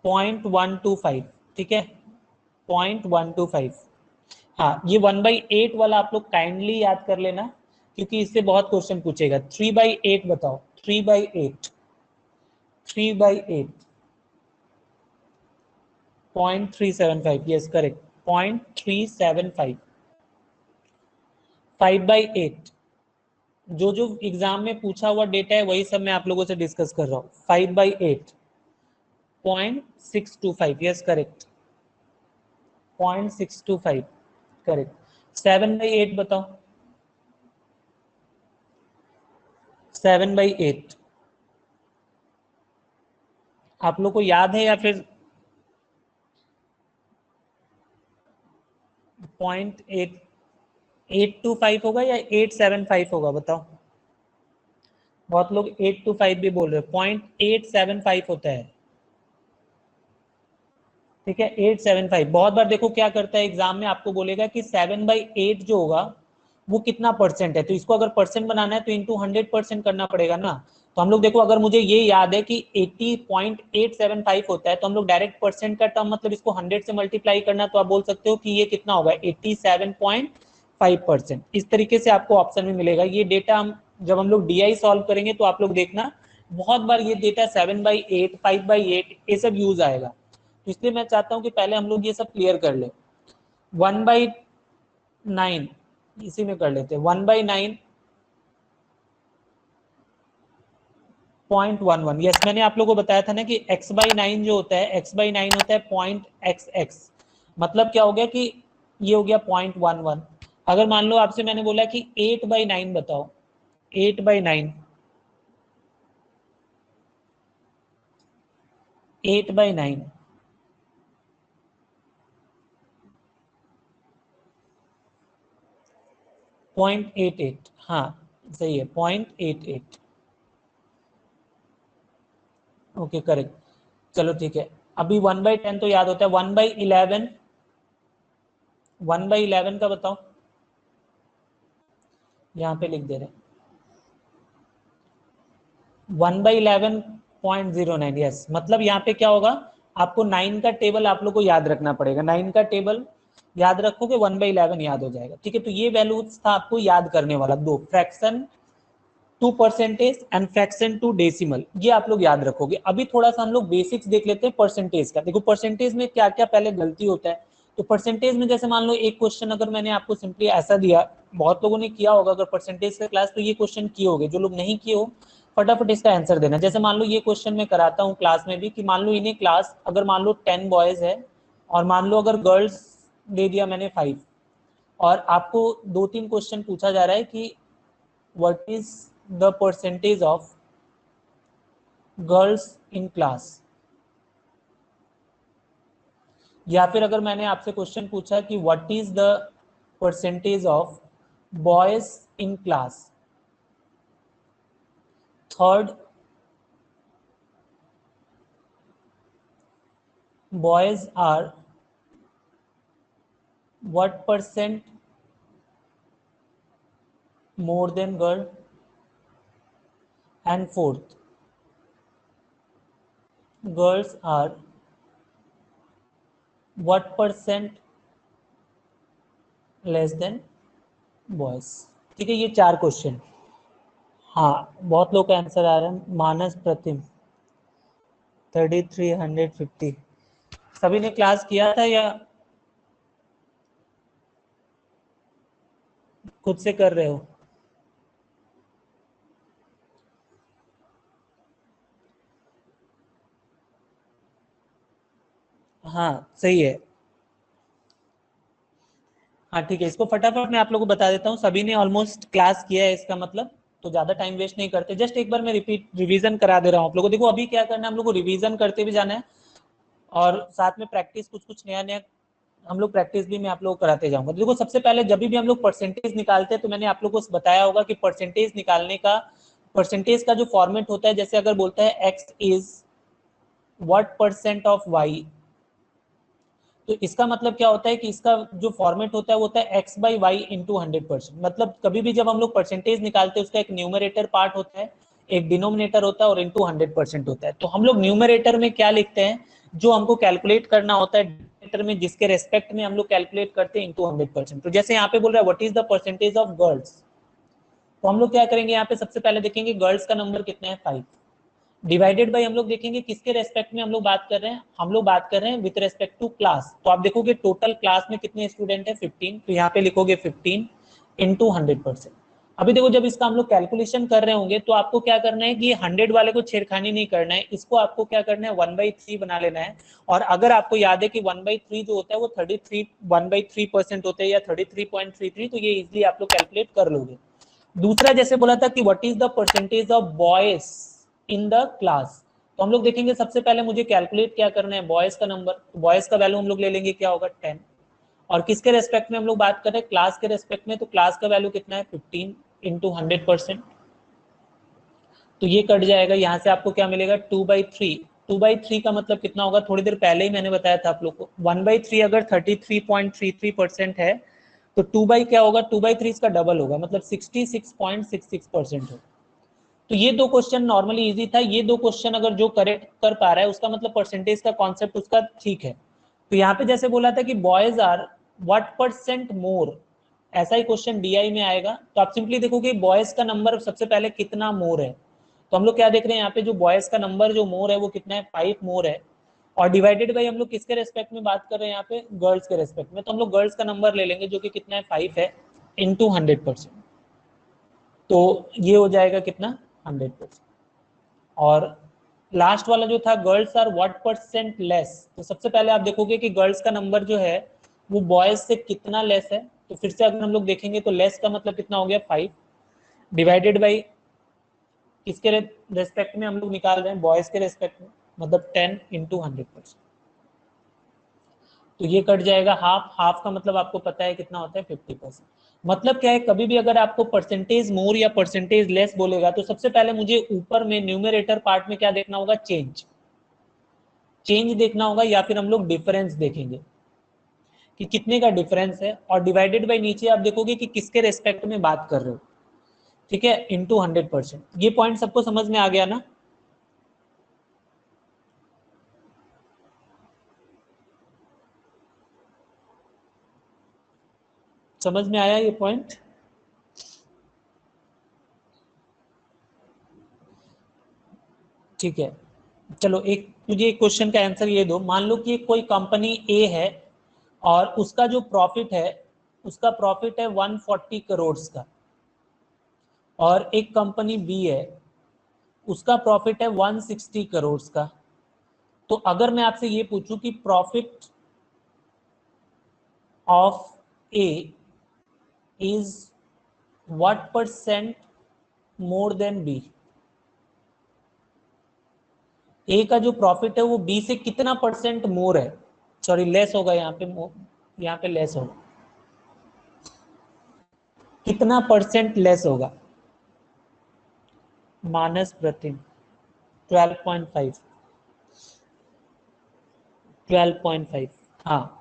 0.125। ठीक है, 0.125। हाँ, ये 1/8 वाला आप लोग काइंडली याद कर लेना, क्योंकि इससे बहुत क्वेश्चन पूछेगा। 3/8 बताओ, 3/8, 3/8 0.375, यस करेक्ट 0.375। 5/8 जो जो एग्जाम में पूछा हुआ डेटा है वही सब मैं आप लोगों से डिस्कस कर रहा हूँ। 5/8 0.625, यस करेक्ट 0.625, करेक्ट। 7/8 बताओ, 7/8 आप लोग को याद है या फिर 0.825 होगा या 875 होगा बताओ? बहुत लोग 825 भी बोल रहे हो, 0.875 होता है। ठीक है, 875। बहुत बार देखो क्या करता है एग्जाम में, आपको बोलेगा कि 7/8 जो होगा वो कितना परसेंट है, तो इसको अगर परसेंट बनाना है तो इंटू 100% करना पड़ेगा ना। तो हम लोग देखो, अगर मुझे ये याद है कि 80.875 होता है, तो हम लोग डायरेक्ट परसेंट का टर्म मतलब इसको 100 से मल्टीप्लाई करना, तो आप बोल सकते हो कि ये कितना होगा? 87.5%। इस तरीके से आपको ऑप्शन में मिलेगा। ये डेटा हम जब हम लोग DI सॉल्व करेंगे तो आप लोग देखना, बहुत बार ये डेटा 7/8, 5/8 ये सब यूज आएगा। तो इसलिए मैं चाहता हूं कि पहले हम लोग ये सब क्लियर कर ले। 1/9 इसी में कर लेते हैं। 1/9 0.11, यस मैंने आप लोगों को बताया था ना कि x/9 जो होता है, x/9 होता है .xx, मतलब क्या हो गया कि ये हो गया 0.11। अगर मान लो आपसे मैंने बोला कि 8/9 बताओ, 8/9, 8/9 0.88, हाँ सही है 0.88। ओके करेक्ट, चलो ठीक है। अभी 1/10 तो याद होता है। 1/11, 1/11 का बताओ, यहाँ पे लिख दे रहे 1/11.09, यस। मतलब यहाँ पे क्या होगा, आपको 9 का टेबल आप लोग को याद रखना पड़ेगा। 9 का टेबल याद रखोगे 1/11 याद हो जाएगा। ठीक है, तो ये वैल्यूज था आपको याद करने वाला, दो fraction to percentage and fraction to decimal, ये आप लोग याद रखोगे। अभी थोड़ा सा हम लोग बेसिक्स देख लेते हैं परसेंटेज का। देखो परसेंटेज में क्या क्या पहले गलती होता है। तो परसेंटेज में जैसे मान लो एक क्वेश्चन अगर मैंने आपको सिंपली ऐसा दिया, बहुत लोगों ने किया होगा अगर परसेंटेज का क्लास, तो ये क्वेश्चन किए होगे। जो लोग नहीं किए हो फटाफट इसका आंसर देना। जैसे मान लो ये क्वेश्चन मैं कराता हूँ क्लास में भी कि मान लो इन्हें क्लास अगर मान लो 10 बॉयज है और मान लो अगर गर्ल्स दे दिया मैंने 5 और आपको 2-3 क्वेश्चन पूछा जा रहा है कि what is the percentage of girls in class, या फिर अगर मैंने आपसे क्वेश्चन पूछा कि what is the percentage of boys in class, third boys are what percent more than girl, and fourth girls are what percent less than boys। ठीक है, ये 4 क्वेश्चन। हाँ, बहुत लोग का आंसर आ रहा है। मानस प्रतिम 3350। सभी ने क्लास किया था या खुद से कर रहे हो? हाँ सही है। हाँ ठीक है, इसको फटाफट मैं आप लोगों को बता देता हूँ। सभी ने ऑलमोस्ट क्लास किया है इसका मतलब, तो ज्यादा टाइम वेस्ट नहीं करते। जस्ट एक बार मैं रिवीजन करा दे रहा हूँ आप लोगों को। देखो अभी क्या करना है, हम लोग को रिवीजन करते भी जाना है और साथ में प्रैक्टिस कुछ कुछ नया नया हम लोग प्रैक्टिस भी मैं आप लोगों को कराते जाऊंगा। देखो सबसे पहले जब भी हम लोग परसेंटेज निकालते हैं तो मैंने आप लोगों को बताया होगा कि परसेंटेज निकालने का, परसेंटेज का जो फॉर्मेट होता है, जैसे अगर बोलता है x is what percent of y, तो इसका मतलब क्या होता है कि इसका जो फॉर्मेट होता है वो होता है एक्स बाई वाई इंटू 100%। मतलब कभी भी जब हम लोग परसेंटेज निकालते हैं उसका एक न्यूमरेटर पार्ट होता है, एक डिनोमिनेटर होता है और इंटू 100% होता है। तो हम लोग न्यूमरेटर में क्या लिखते हैं, जो हमको कैलकुलेट करना होता है डिनोमिनेटर में, जिसके रेस्पेक्ट में हम लोग कैलकुलेट करते हैं इंटू 100%। तो जैसे यहाँ पे बोल रहा है what is the percentage of girls, तो हम लोग क्या करेंगे, यहाँ पे सबसे पहले देखेंगे गर्ल्स का नंबर कितना है 5, डिवाइडेड बाई हम लोग देखेंगे किसके रेस्पेक्ट में हम लोग बात कर रहे हैं, हम लोग बात कर रहे हैं विद रेस्पेक्ट टू क्लास। तो आप देखोगे टोटल क्लास में कितने स्टूडेंट है 15, तो यहाँ पे लिखोगे 15 इंटू 100%। अभी देखो जब इसका हम लोग कैलकुलेशन कर रहे होंगे तो आपको क्या करना है कि 100 वाले को छेड़खानी नहीं करना है, इसको आपको क्या करना है 1/3 बना लेना है। और अगर आपको याद है कि 1/3 जो होता है वो 33 1/3% होता है या 33.33, तो ये इजिली आप लोग कैलकुलेट कर लोगे। दूसरा जैसे बोला था कि what is the percentage of boys in the class, तो हम लोग देखेंगे सबसे पहले मुझे कैलकुलेट क्या करना है बॉयज का नंबर। तो बॉयज का वैल्यू हम लोग ले लेंगे, क्या होगा 10, और किसके रेस्पेक्ट में हम लोग बात कर रहे हैं, क्लास के रेस्पेक्ट में, तो क्लास का वैल्यू कितना है 15 इंटू 100%। तो ये कट जाएगा, यहाँ से आपको क्या मिलेगा 2/3। 2/3 का मतलब कितना होगा, थोड़ी देर पहले ही मैंने बताया था आप लोग को। 1/3 अगर 33.33% है तो 2 क्या होगा, 2/3 इसका डबल होगा, मतलब 66.66% होगा। तो ये 2 क्वेश्चन नॉर्मली इजी था। ये 2 क्वेश्चन अगर जो करेक्ट कर पा रहा है उसका मतलब परसेंटेज का कॉन्सेप्ट उसका ठीक है। तो यहाँ पे जैसे बोला था कि boys are what percent more, ऐसा ही क्वेश्चन डीआई में आएगा। तो आप सिंपली देखोगे बॉयज का नंबर सबसे पहले कितना मोर है, तो हम लोग क्या देख रहे हैं यहाँ पे जो बॉयज का नंबर जो मोर है वो कितना है 5 मोर है, और डिवाइडेड बाई हम लोग किसके रेस्पेक्ट में बात कर रहे हैं यहाँ पे गर्ल्स के रेस्पेक्ट में, तो हम लोग गर्ल्स का नंबर ले लेंगे जो कि कितना है 5 है इंटू 100%। तो ये हो जाएगा कितना 100%। और लास्ट वाला जो था girls are what percent less, तो सबसे पहले आप देखोगे कि गर्ल्स का नंबर जो है वो बॉयज से कितना लेस है। तो फिर से अगर हम लोग देखेंगे तो लेस का मतलब कितना हो गया 5, डिवाइडेड बाई किसके रेस्पेक्ट में हम लोग निकाल रहे हैं बॉयज के रेस्पेक्ट में, मतलब 10 इंटू 100%। तो ये कट जाएगा हाफ, हाफ का मतलब आपको पता है कितना होता है 50%। मतलब क्या है, कभी भी अगर आपको परसेंटेज मोर या परसेंटेज लेस बोलेगा तो सबसे पहले मुझे ऊपर में न्यूमरेटर पार्ट में क्या देखना होगा, चेंज, चेंज देखना होगा, या फिर हम लोग डिफरेंस देखेंगे कि कितने का डिफरेंस है, और डिवाइडेड बाई नीचे आप देखोगे कि किसके रेस्पेक्ट में बात कर रहे हो, ठीक है, इंटू 100%। ये पॉइंट सबको समझ में आ गया ना? समझ में आया ये पॉइंट? ठीक है, चलो एक मुझे एक क्वेश्चन का आंसर ये दो। मान लो कि कोई कंपनी ए है और उसका जो प्रॉफिट है, उसका प्रॉफिट है 140 करोड़ का, और एक कंपनी बी है उसका प्रॉफिट है 160 करोड़ का। तो अगर मैं आपसे ये पूछूं कि profit of A is what percent more than B, A का जो प्रॉफिट है वो बी से कितना परसेंट मोर है, सॉरी लेस होगा, यहाँ पे लेस होगा, कितना परसेंट लेस होगा? मानस प्रतिम 12.5, 12.5, हाँ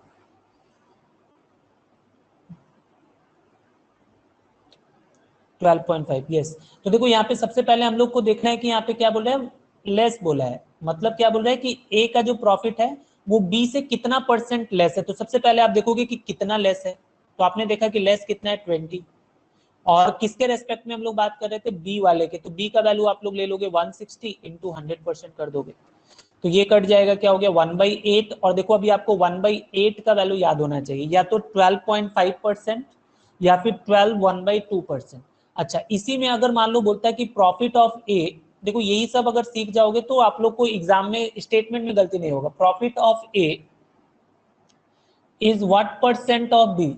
12.5, यस। तो देखो यहाँ पे सबसे पहले हम लोग को देखना है कि यहाँ पे क्या बोल रहा है, लेस बोला है, मतलब क्या बोल रहा है कि ए का जो प्रॉफिट है वो बी से कितना परसेंट लेस है। तो सबसे पहले आप देखोगे कि कितना लेस है, तो आपने देखा कि लेस कितना है 20, और किसके रेस्पेक्ट में हम लोग बात कर रहे थे, बी वाले के, तो बी का वैल्यू आप लोग ले लोगे 160 इंटू 100% कर दोगे, तो ये कट जाएगा, क्या हो गया 1/8। और देखो अभी आपको 1/8 का वैल्यू याद होना चाहिए, या तो 12.5% या फिर 1/2%। अच्छा, इसी में अगर मान लो बोलता है कि प्रॉफिट ऑफ ए, देखो यही सब अगर सीख जाओगे तो आप लोग को एग्जाम में स्टेटमेंट में गलती नहीं होगा। Profit of A is what percent of B,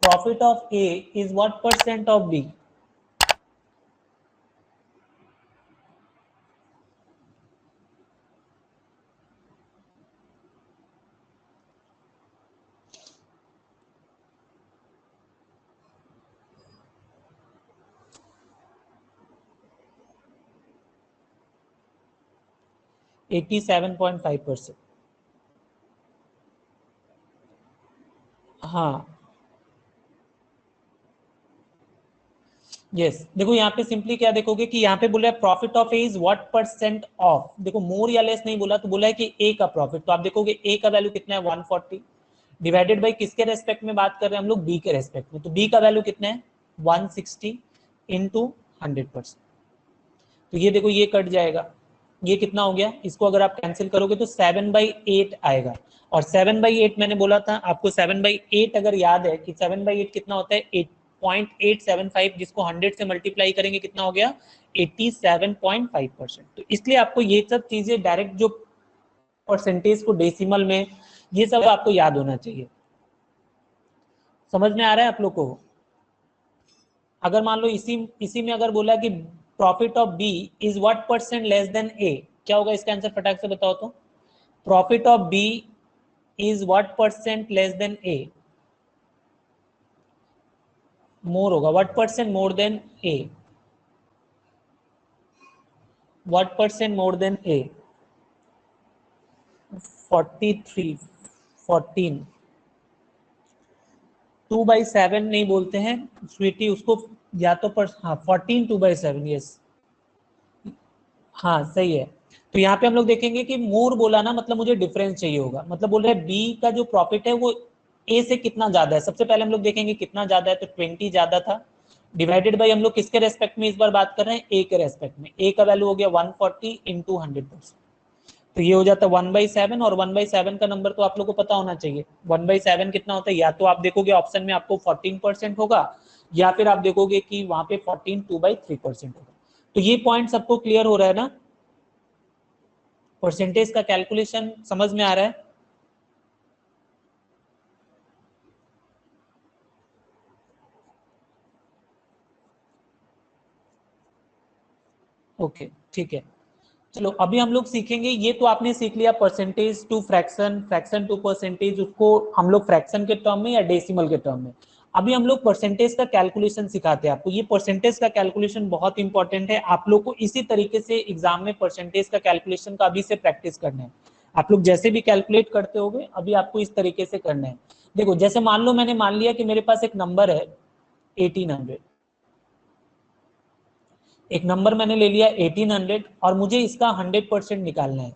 profit of A is what percent of B. At 7.5%। हाँ यस, देखो यहाँ पे सिंपली क्या देखोगे कि यहाँ पे बोला है profit of A is what percent of, देखो मोर या लेस नहीं बोला, तो बोला है कि ए का प्रॉफिट, तो आप देखोगे ए का वैल्यू कितना है 140, डिवाइडेड बाई किसके रेस्पेक्ट में बात कर रहे हैं हम लोग, बी के रेस्पेक्ट में, तो बी का वैल्यू कितना है 160 इंटू 100%। तो ये देखो ये कट जाएगा, ये कितना हो गया, इसको अगर आप कैंसिल करोगे तो 7/8 आएगा। और 7/8 मैंने बोला था आपको, 7/8 अगर याद है कि 7/8 कितना होता है 8.875, जिसको 100 से मल्टीप्लाई करेंगे कितना हो गया 87.5%। तो इसलिए आपको ये सब चीजें डायरेक्ट जो परसेंटेज को डेसिमल में, ये सब आपको याद होना चाहिए। समझ में आ रहा है आप लोग को? अगर मान लो इसी में अगर बोला कि profit of B is what percent less than A, क्या होगा इसका आंसर, फटाक से बताओ तो। Profit of B is what percent less than A, more होगा, what percent more than A, what percent more than A, 43, 14, 2/7 नहीं बोलते हैं स्वीटी उसको, या तो पर हाँ 14 2/7, यस हाँ सही है। तो यहाँ पे हम लोग देखेंगे कि मोर बोला ना, मतलब मुझे डिफरेंस चाहिए होगा, मतलब बोल रहे हैं बी का जो प्रॉफिट है वो ए से कितना ज्यादा है। सबसे पहले हम लोग देखेंगे कितना ज्यादा है, तो 20 ज्यादा था, डिवाइडेड बाई हम लोग किसके रेस्पेक्ट में इस बार बात कर रहे हैं, ए के रेस्पेक्ट में, ए का वैल्यू हो गया 140 इंटू 100%, तो ये हो जाता है 1/7। और 1/7 का नंबर तो आप लोग को पता होना चाहिए, 1/7 कितना होता है, या तो आप देखोगे ऑप्शन में आपको 14% होगा, या फिर आप देखोगे कि वहां पे 14 2/3% होगा। तो ये पॉइंट सबको क्लियर हो रहा है ना, परसेंटेज का कैलकुलेशन समझ में आ रहा है? ओके ठीक है, चलो अभी हम लोग सीखेंगे, ये तो आपने सीख लिया percentage to fraction, fraction to percentage, उसको हम लोग फ्रैक्शन के टर्म में या डेसिमल के टर्म में। अभी हम लोग परसेंटेज का कैलकुलेशन सिखाते हैं आपको। ये परसेंटेज का कैलकुलेशन बहुत इंपॉर्टेंट है, आप लोग को इसी तरीके से एग्जाम में परसेंटेज का कैलकुलेशन का अभी से प्रैक्टिस करना है। आप लोग जैसे भी कैलकुलेट करते होगे अभी आपको इस तरीके से करना है। देखो जैसे मान लो मैंने मान लिया कि मेरे पास एक नंबर है 1800, एक नंबर मैंने ले लिया 1800 और मुझे इसका 100% निकालना है।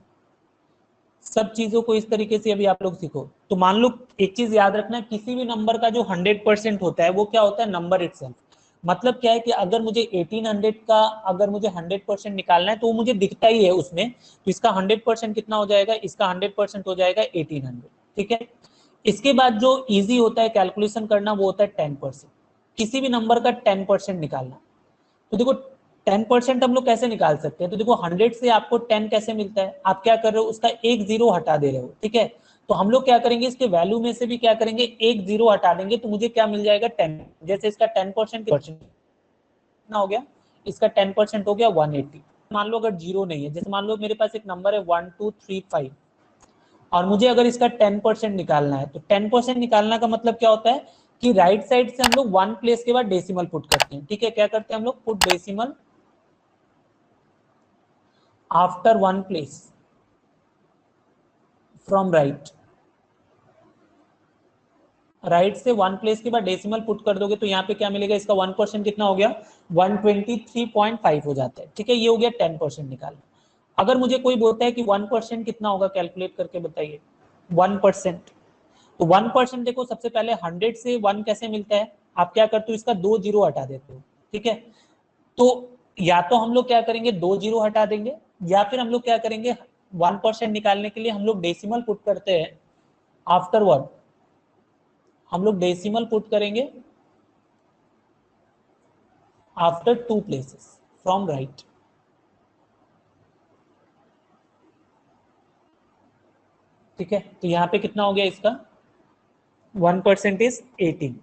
सब चीजों को इस तरीके से अभी आप लोग सीखो। तो मान लो एक चीज याद रखना, किसी भी नंबर का जो 100% होता है वो क्या होता है, नंबर इटसेल्फ। मतलब क्या है कि अगर मुझे 1800 का अगर मुझे 100% निकालना है तो वो मुझे दिखता ही है उसमें, तो इसका 100% कितना हो जाएगा, इसका 100% हो जाएगा 1800। ठीक है, इसके बाद जो इजी होता है कैलकुलेशन करना वो होता है 10%, किसी भी नंबर का 10% निकालना। तो देखो 10% हम लोग कैसे निकाल सकते हैं, तो देखो 100 से आपको 10 कैसे मिलता है, आप क्या कर रहे हो, उसका एक जीरो हटा दे रहे हो, ठीक है। तो हम लोग क्या करेंगे, इसके वैल्यू में से भी क्या करेंगे, एक जीरो हटा देंगे, तो मुझे क्या मिल जाएगा 10। जैसे इसका 10% कितना हो गया, इसका 10% हो गया 180। मान लो अगर जीरो नहीं है, जैसे मान लो मेरे पास एक नंबर है 1235 और मुझे अगर इसका 10% निकालना है, तो 10% निकालना का मतलब क्या होता है कि राइट साइड से हम लोग वन प्लेस के बाद डेसिमल पुट करते हैं, ठीक है। क्या करते हैं हम लोग, put decimal after one place from right, right से वन प्लेस के बाद डेसिमल पुट कर दोगे तो यहाँ पे क्या मिलेगा, इसका 1% कितना हो गया, 123.5 हो जाता है, ठीक है। ये हो गया 10% निकालना। अगर मुझे कोई बोलता है कि 1% कितना होगा, कैलकुलेट करके बताइए 1%। तो 1% देखो, सबसे पहले 100 से 1 कैसे मिलता है, आप क्या करते हो, इसका 2 जीरो हटा देते हो, ठीक है। तो या तो हम लोग क्या करेंगे, 2 जीरो हटा देंगे, या फिर हम लोग क्या करेंगे, 1% निकालने के लिए हम लोग डेसिमल पुट करते हैं आफ्टर वर्ड, हम लोग डेसिमल पुट करेंगे after two places from right, ठीक है। तो यहाँ पे कितना हो गया इसका, 1% इज 18।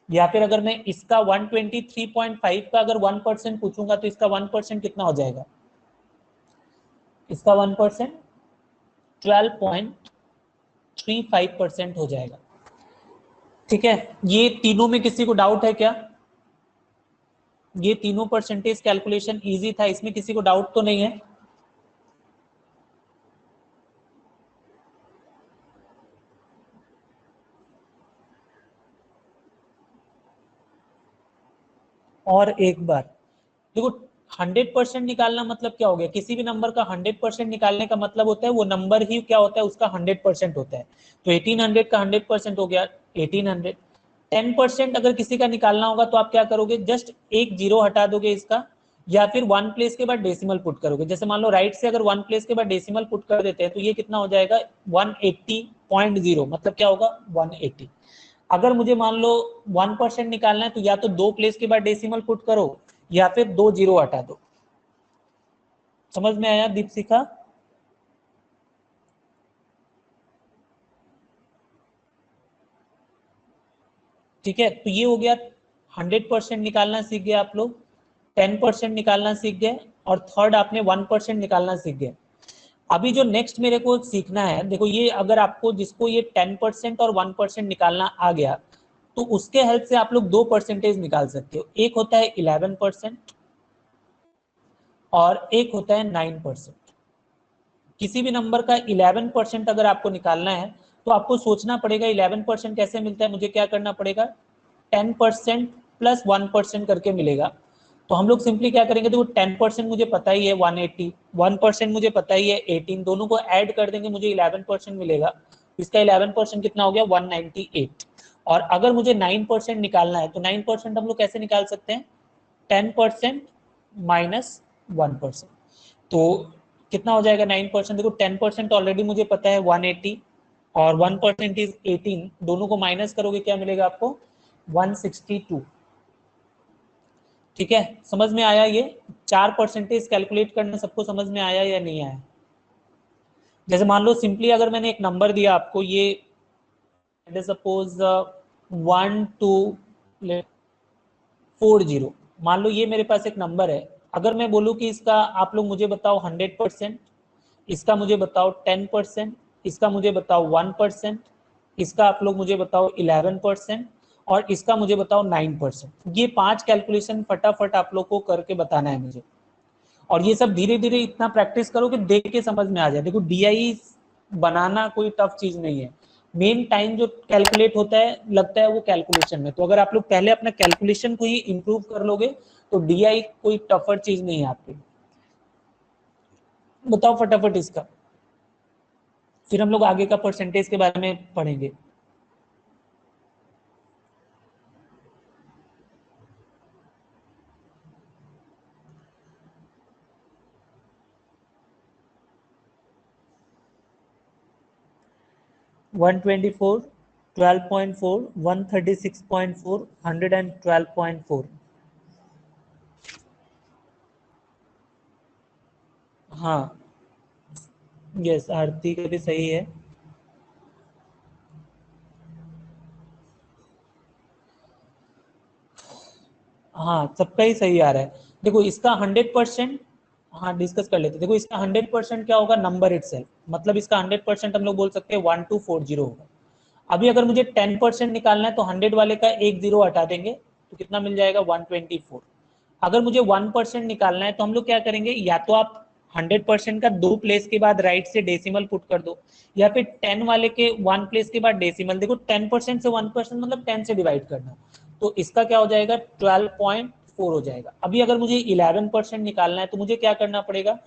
या फिर अगर मैं इसका 123.5 का अगर 1% पूछूंगा तो इसका 1% कितना हो जाएगा, इसका 1% 12.35% हो जाएगा, ठीक है। ये तीनों में किसी को डाउट है क्या, ये तीनों परसेंटेज कैलकुलेशन इजी था, इसमें किसी को डाउट तो नहीं है। और एक बार देखो, 100% निकालना मतलब क्या हो गया, किसी भी नंबर का 100% निकालने का मतलब होता है वो नंबर ही क्या होता है, उसका 100% होता है। तो 1800 का 100% हो गया 1800। 10% अगर किसी का निकालना होगा तो आप क्या करोगे, जस्ट एक जीरो हटा दोगे इसका, या फिर वन प्लेस के बाद डेसिमल पुट करोगे। जैसे मान लो राइट से अगर वन प्लेस के बाद डेसिमल पुट कर देते हैं तो ये कितना हो जाएगा 180.0, मतलब क्या होगा 180। अगर मुझे मान लो 1% निकालना है तो या तो दो प्लेस के बाद डेसिमल पुट करो या फिर दो जीरो हटा दो। समझ में आया दीपशिखा? ठीक है, तो ये हो गया 100% निकालना सीख गए आप लोग, 10% निकालना सीख गए, और थर्ड आपने 1% निकालना सीख गए। अभी जो नेक्स्ट मेरे को सीखना है, देखो ये अगर आपको जिसको ये 10% और 1% निकालना आ गया तो उसके हेल्प से आप लोग दो परसेंटेज निकाल सकते हो, एक होता है 11% और एक होता है 9%। किसी भी नंबर का 11% अगर आपको निकालना है तो आपको सोचना पड़ेगा 11% कैसे मिलता है, मुझे क्या करना पड़ेगा 10% प्लस 1% करके मिलेगा। तो हम लोग सिंपली क्या करेंगे, देखो 10% मुझे पता ही है 180, 1% मुझे पता ही है 18, दोनों को ऐड कर देंगे मुझे 11% मिलेगा। इसका 11% कितना हो गया 198। और अगर मुझे 9% निकालना है तो 9% हम लोग कैसे निकाल सकते हैं, 10% माइनस 1%। तो कितना हो जाएगा 9%, देखो 10% ऑलरेडी मुझे पता है 180 और 1% इज 18, दोनों को माइनस करोगे क्या मिलेगा आपको 162। ठीक है, समझ में आया ये 4% कैलकुलेट करना सबको समझ में आया या नहीं आया? जैसे मान लो सिंपली अगर मैंने एक नंबर दिया आपको, ये सपोज 1240, मान लो ये मेरे पास एक नंबर है। अगर मैं बोलूँ कि इसका आप लोग मुझे बताओ 100%, इसका मुझे बताओ 10%, इसका मुझे बताओ 1%, इसका आप लोग मुझे बताओ 11% और इसका मुझे बताओ 9%। ये 5 कैलकुलेशन फटाफट आप लोग को करके बताना है मुझे। और ये सब धीरे धीरे इतना प्रैक्टिस करो कि देख के समझ में आ जाए। देखो डीआई बनाना कोई टफ चीज नहीं है, मेन टाइम जो कैलकुलेट होता है लगता है वो कैलकुलेशन में। तो अगर आप लोग पहले अपना कैलकुलेशन को ही इंप्रूव कर लोगे तो डीआई कोई टफर चीज नहीं है आपके। बताओ फटाफट इसका, फिर हम लोग आगे का परसेंटेज के बारे में पढ़ेंगे। वन 24, 12.4, 136.4, 112.4। हाँ यस, आरती का भी सही है। हाँ सबका ही सही आ रहा है। देखो इसका 100%, हाँ डिस्कस कर लेते हैं। देखो इसका 100% क्या होगा, नंबर इटसेल्फ, मतलब इसका 100% हम लोग बोल सकते हैं 1240 होगा। अभी अगर मुझे 10% निकालना है तो 100 वाले का एक जीरो हटा देंगे तो कितना मिल जाएगा, 124। अगर मुझे 1% निकालना है तो हम लोग क्या करेंगे, या तो आप 100% का 2 प्लेस के बाद राइट से डेसिमल पुट कर दो, या फिर 10 वाले के 1 प्लेस के बाद डेसिमल। देखो 10% से 1% मतलब 10 से डिवाइड करना, तो इसका क्या हो जाएगा, 12.4 हो जाएगा। अभी अगर मुझे 11% निकालना है तो मुझे क्या करना पड़ेगा,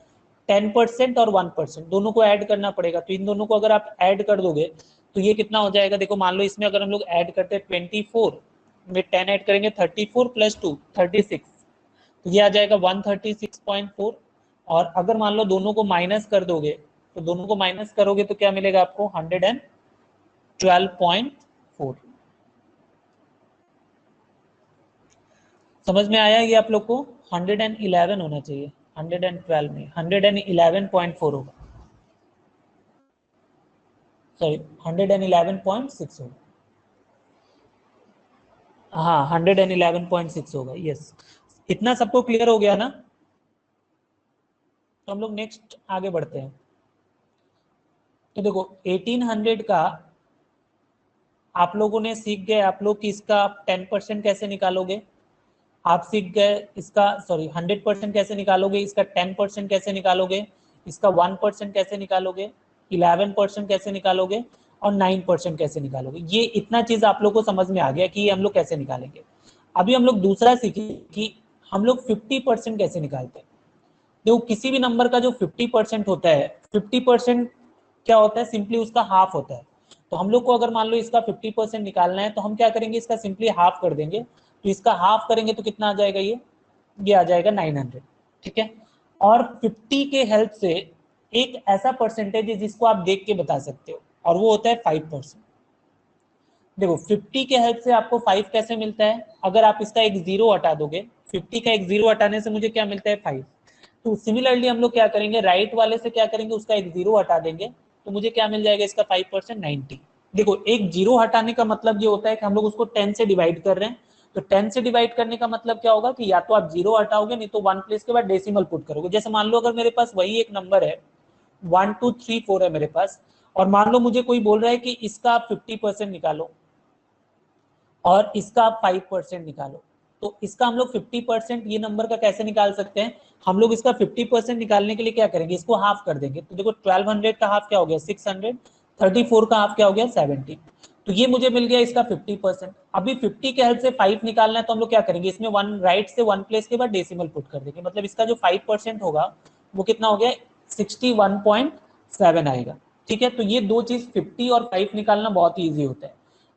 10% और 1% दोनों को ऐड करना पड़ेगा। तो इन दोनों को अगर आप ऐड कर दोगे तो ये कितना हो जाएगा, देखो मान लो इसमें अगर हम लोग ऐड करते हैं 24 में 10 ऐड करेंगे, 34 प्लस 2 36, तो ये आ जाएगा 136.4। और अगर मान लो दोनों को माइनस कर दोगे, तो दोनों को माइनस करोगे तो क्या मिलेगा आपको, 112.4। समझ में आया ये आप लोग को, 111 होना चाहिए, 112 में 111.4 होगा, सॉरी 111.6 होगा। हाँ 111.6 होगा, यस। इतना सबको क्लियर हो गया ना, तो हम लोग नेक्स्ट आगे बढ़ते हैं। तो देखो 1800 का आप लोगों ने सीख गए, आप लोग कि इसका 10% कैसे निकालोगे। आप सीख गए इसका, सॉरी 100% कैसे निकालोगे, इसका 10% कैसे निकालोगे, इसका 1% कैसे निकालोगे, 11% कैसे निकालोगे, और 9% कैसे निकालोगे। ये इतना चीज आप लोग को समझ में आ गया कि ये हम लोग कैसे निकालेंगे। अभी हम लोग दूसरा सीखें कि हम लोग 50% कैसे निकालते हैं। देखो किसी भी नंबर का जो 50% होता है, 50% क्या होता है, सिंपली उसका हाफ होता है। तो हम लोग को अगर मान लो इसका 50% निकालना है तो हम क्या करेंगे, इसका सिंपली हाफ कर देंगे। तो इसका हाफ करेंगे तो कितना आ जाएगा, ये आ जाएगा 900। ठीक है। और 50 के हेल्प से एक ऐसा परसेंटेज है जिसको आप देख के बता सकते हो, और वो होता है 5%। देखो 50 के हेल्प से आपको 5 कैसे मिलता है, अगर आप इसका एक जीरो हटा दोगे, 50 का एक जीरो हटाने से मुझे क्या मिलता है, 5। तो सिमिलरली हम लोग क्या करेंगे, राइट वाले से क्या करेंगे, उसका एक जीरो हटा देंगे, तो मुझे क्या मिल जाएगा, इसका 5% 90। देखो एक जीरो हटाने का मतलब ये होता है कि हम लोग उसको 10 से डिवाइड कर रहे हैं। तो 10 से डिवाइड करने का मतलब क्या होगा कि या तो आप जीरो हटाओगे, नहीं तो 1 प्लेस के बाद डेसिमल पुट करोगे। जैसे मान लो अगर मेरे पास वही एक नंबर है 1234 है मेरे पास, और मान लो मुझे कोई बोल रहा है कि इसका आप 50% निकालो और इसका आप 5% निकालो। तो इसका हम लोग 50% ये नंबर का कैसे निकाल सकते हैं, हम लोग इसका 50% निकालने के लिए क्या करेंगे, इसको हाफ कर देंगे। तो देखो 1200 का हाफ क्या हो गया, 600, 34 का हाफ क्या हो गया, 70। तो ये मुझे मिल गया इसका 50%। अभी 50 के हेल्प से 5 निकालना है तो हम लोग क्या करेंगे, इसमें वन राइट से 1 प्लेस के बाद डेसिमल पुट कर देंगे, मतलब इसका जो 5% होगा वो कितना हो गया, 61.7 आएगा। ठीक है। तो ये दो चीज 50 और 5 निकालना बहुत ईजी होता है।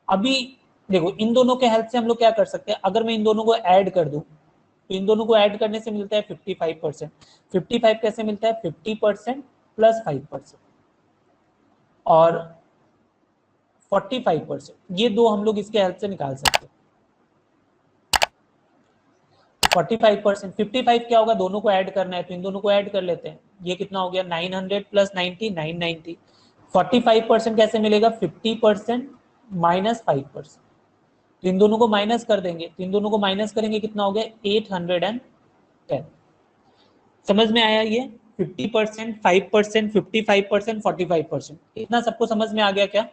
अभी देखो इन दोनों के हेल्प से हम लोग क्या कर सकते हैं, अगर मैं इन दोनों को ऐड कर दूं तो इन दोनों को ऐड करने से मिलता है 55%। 55 कैसे मिलता है, 50% प्लस 5% और 45%, ये दो हम लोग इसके हेल्प से निकाल सकते हैं। 45%, 55 क्या होगा, दोनों को ऐड करना है तो इन दोनों को ऐड कर लेते हैं। ये कितना हो गया, 900 प्लस 90, 990। 45% कैसे मिलेगा, 50% माइनस 5%। तो इन दोनों को माइनस कर देंगे, तो इन दोनों को माइनस करेंगे कितना हो गया, 810। समझ में आया ये, 50%, 5%, 55%, 45%, इतना सबको समझ में आ गया क्या।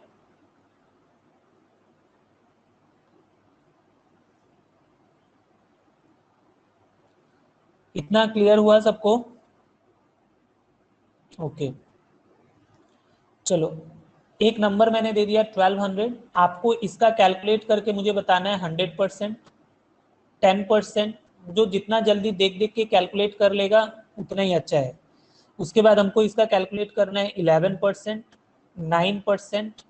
इतना क्लियर हुआ सबको, ओके। चलो एक नंबर मैंने दे दिया 1200, आपको इसका कैलकुलेट करके मुझे बताना है 100%, 10%। जो जितना जल्दी देख देख के कैलकुलेट कर लेगा उतना ही अच्छा है। उसके बाद हमको इसका कैलकुलेट करना है 11%, 9%,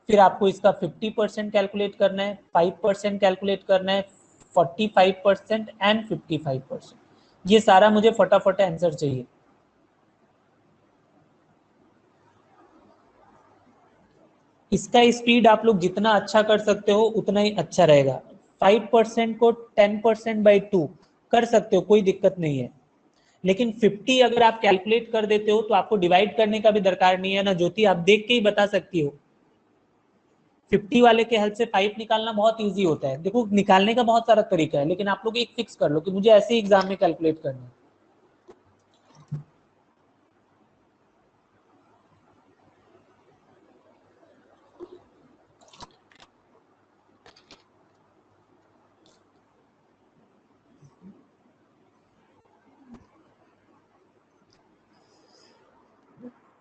फिर आपको इसका 50% कैलकुलेट करना है, 5% कैलकुलेट करना है, 45% एंड 55%। ये सारा मुझे फटाफट आंसर चाहिए। इसका स्पीड आप लोग जितना अच्छा कर सकते हो उतना ही अच्छा रहेगा। 5% को 10% बाई 2 कर सकते हो, कोई दिक्कत नहीं है। लेकिन 50 अगर आप कैलकुलेट कर देते हो तो आपको डिवाइड करने का भी दरकार नहीं है ना ज्योति, आप देख के ही बता सकती हो। 50 वाले के हेल्प से 5 निकालना बहुत इजी होता है। देखो निकालने का बहुत सारा तरीका है, लेकिन आप लोग एक फिक्स कर लो कि मुझे ऐसे एग्जाम में कैलकुलेट करना है।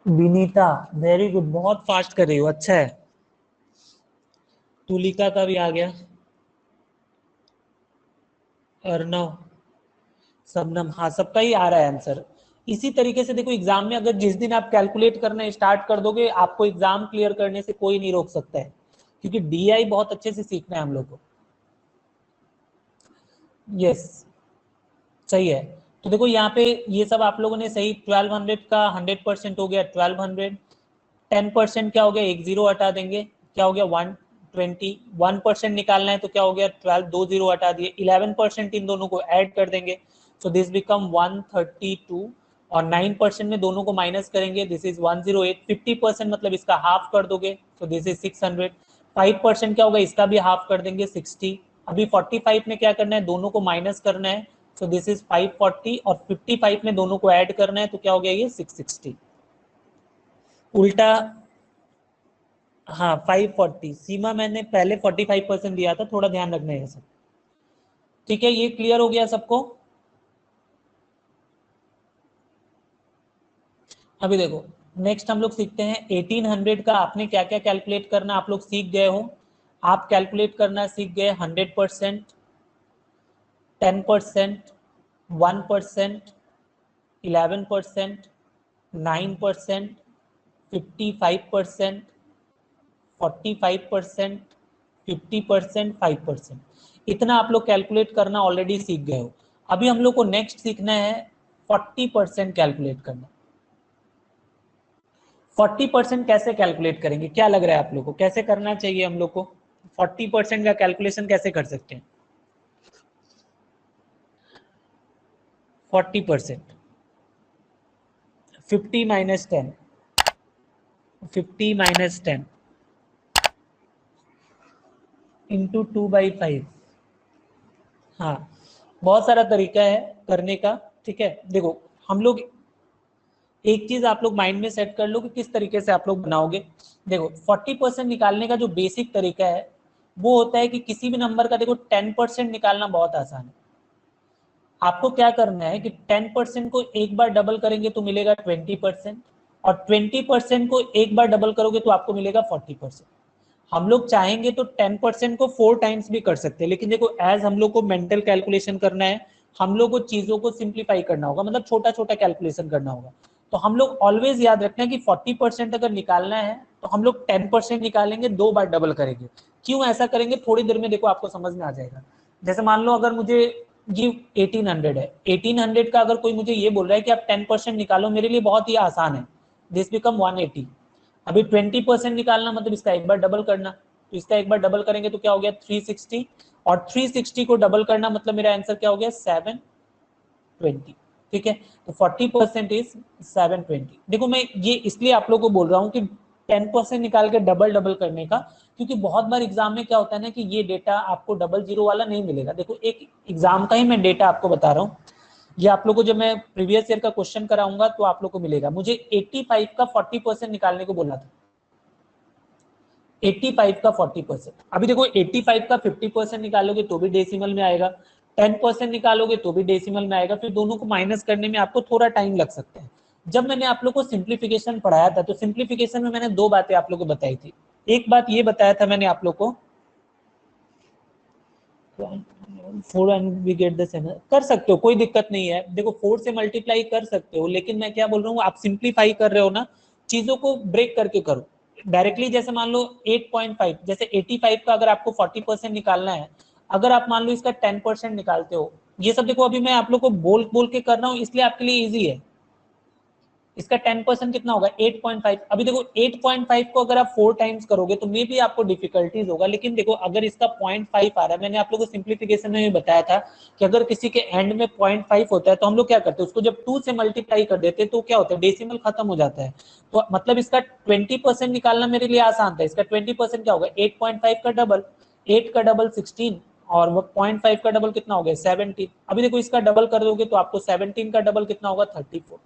विनीता वेरी गुड, बहुत फास्ट कर रही हो, अच्छा है। तुलिका का भी आ गया, अर्णव, सबनम, हाँ सबका ही आ रहा है आंसर। इसी तरीके से देखो एग्जाम में अगर जिस दिन आप कैलकुलेट करना स्टार्ट कर दोगे, आपको एग्जाम क्लियर करने से कोई नहीं रोक सकता है, क्योंकि डीआई बहुत अच्छे से सीखना है हम लोग को। यस, सही है। तो देखो यहाँ पे ये सब आप लोगों ने सही, 1200 का 100% हो गया 1200, 10% क्या हो गया, एक जीरो हटा देंगे, क्या हो गया 120, 1% निकालना है तो क्या हो गया 12, दो जीरो हटा दिए, 11% इन दोनों को ऐड कर देंगे, सो दिस बिकम 132, और 9% में दोनों को माइनस करेंगे, दिस इज 108, 50% मतलब इसका हाफ कर दोगे तो दिस इज 600, 5% क्या होगा, इसका भी हाफ कर देंगे 60, अभी 45 में क्या करना है, दोनों को माइनस करना है, सो दिस इज 540, और 55 में दोनों को ऐड करना है तो क्या हो गया ये 660, उल्टा। हाँ 540, सीमा मैंने पहले 45% दिया था, थोड़ा ध्यान रखना है सब। ठीक है, ये क्लियर हो गया सबको। अभी देखो नेक्स्ट हम लोग सीखते हैं 1800 का आपने क्या क्या कैलकुलेट करना आप लोग सीख गए हो। आप कैलकुलेट करना सीख गए 100%, 10%, 1%, 11%, 9%, 55%, 45%, 50%, 5%, इतना आप लोग कैलकुलेट करना ऑलरेडी सीख गए हो। अभी हम लोग को नेक्स्ट सीखना है 40% कैलकुलेट करना। 40% कैसे कैलकुलेट करेंगे, क्या लग रहा है आप लोग को, कैसे करना चाहिए हम लोग को 40% का कैलकुलेशन कैसे कर सकते हैं? 40%, 50 माइनस 10, 50 माइनस 10 इंटू 2/5। हाँ, बहुत सारा तरीका है करने का। ठीक है, देखो हम लोग एक चीज आप लोग माइंड में सेट कर लो कि किस तरीके से आप लोग बनाओगे। देखो 40% निकालने का जो बेसिक तरीका है वो होता है कि किसी भी नंबर का देखो 10% निकालना बहुत आसान है। आपको क्या करना है कि 10% को एक बार डबल करेंगे तो मिलेगा 20%, और 20% को एक बार डबल करोगे तो आपको मिलेगा 40%। हम लोग चाहेंगे तो 10% को 4 टाइम्स भी कर सकते हैं, लेकिन देखो एज हम लोग को मेंटल कैलकुलेशन करना है, हम लोग को चीजों को सिंप्लीफाई करना होगा, मतलब छोटा छोटा कैलकुलेशन करना होगा। तो हम लोग ऑलवेज याद रखना है कि 40% अगर निकालना है तो हम लोग 10% निकालेंगे, 2 बार डबल करेंगे। क्यों ऐसा करेंगे थोड़ी देर में देखो आपको समझ में आ जाएगा। जैसे मान लो अगर मुझे ये 1800 है, 1800 का अगर कोई मुझे ये बोल रहा है कि आप 10% निकालो, मेरे लिए बहुत ही आसान है, दिस बिकम 180। अभी 20% निकालना मतलब इसका एक बार डबल करना, तो इसका एक बार डबल करेंगे तो क्या हो गया 360, और 360 को डबल करना मतलब मेरा आंसर क्या हो गया 720। ठीक है, तो 40% इज 720। देखो मैं ये इसलिए आप लोग को बोल रहा हूँ कि 10% निकाल के डबल डबल करने का, क्योंकि बहुत बार एग्जाम में क्या होता है ना कि ये डेटा आपको डबल जीरो वाला नहीं मिलेगा। देखो एक एग्जाम का ही मैं डेटा आपको बता रहा हूँ, ये आप लोग को जब मैं प्रीवियस ईयर का क्वेश्चन कराऊंगा तो आप लोग को मिलेगा। मुझे 85 का 40% निकालने को बोला था, 85 का 40%। अभी देखो 85 का 50% निकालोगे तो भी डेसिमल में आएगा, 10% निकालोगे तो भी डेसिमल में आएगा, फिर दोनों को माइनस करने में आपको थोड़ा टाइम लग सकता है। जब मैंने आप लोग को सिंप्लीफिकेशन पढ़ाया था तो सिंप्लीफिकेशन में मैंने 2 बातें आप लोग को बताई थी। एक बात ये बताया था मैंने आप लोग को 4 and we get the same, कर सकते हो कोई दिक्कत नहीं है। देखो 4 से मल्टीप्लाई कर सकते हो, लेकिन मैं क्या बोल रहा हूँ आप सिंप्लीफाई कर रहे हो ना, चीजों को ब्रेक करके करो डायरेक्टली। जैसे मान लो 8.5, जैसे 85 का अगर आपको 40% निकालना है, अगर आप मान लो इसका 10% निकालते हो, ये सब देखो अभी मैं आप लोग को बोल बोल के कर रहा हूँ इसलिए आपके लिए ईजी है, इसका 10% कितना होगा 8.5। अभी देखो 8.5 को अगर आप 4 टाइम्स करोगे तो मे भी आपको डिफिकल्टीज होगा, लेकिन देखो अगर इसका 0.5 आ रहा है, मैंने आप लोगों को सिंप्लीफिकेशन में भी बताया था कि अगर किसी के एंड में 0.5 होता है तो हम लोग क्या करते हैं, उसको जब 2 से मल्टीप्लाई कर देते हैं तो क्या होता है, डेसिमल खत्म हो जाता है। तो मतलब इसका 20% निकालना मेरे लिए आसान था। इसका 20% क्या होगा 8.5 का डबल, 8 का डबल 16 और वो 0.5 का डबल कितना हो गया 17। अभी देखो इसका डबल कर दोगे तो आपको 17 का डबल कितना होगा 34।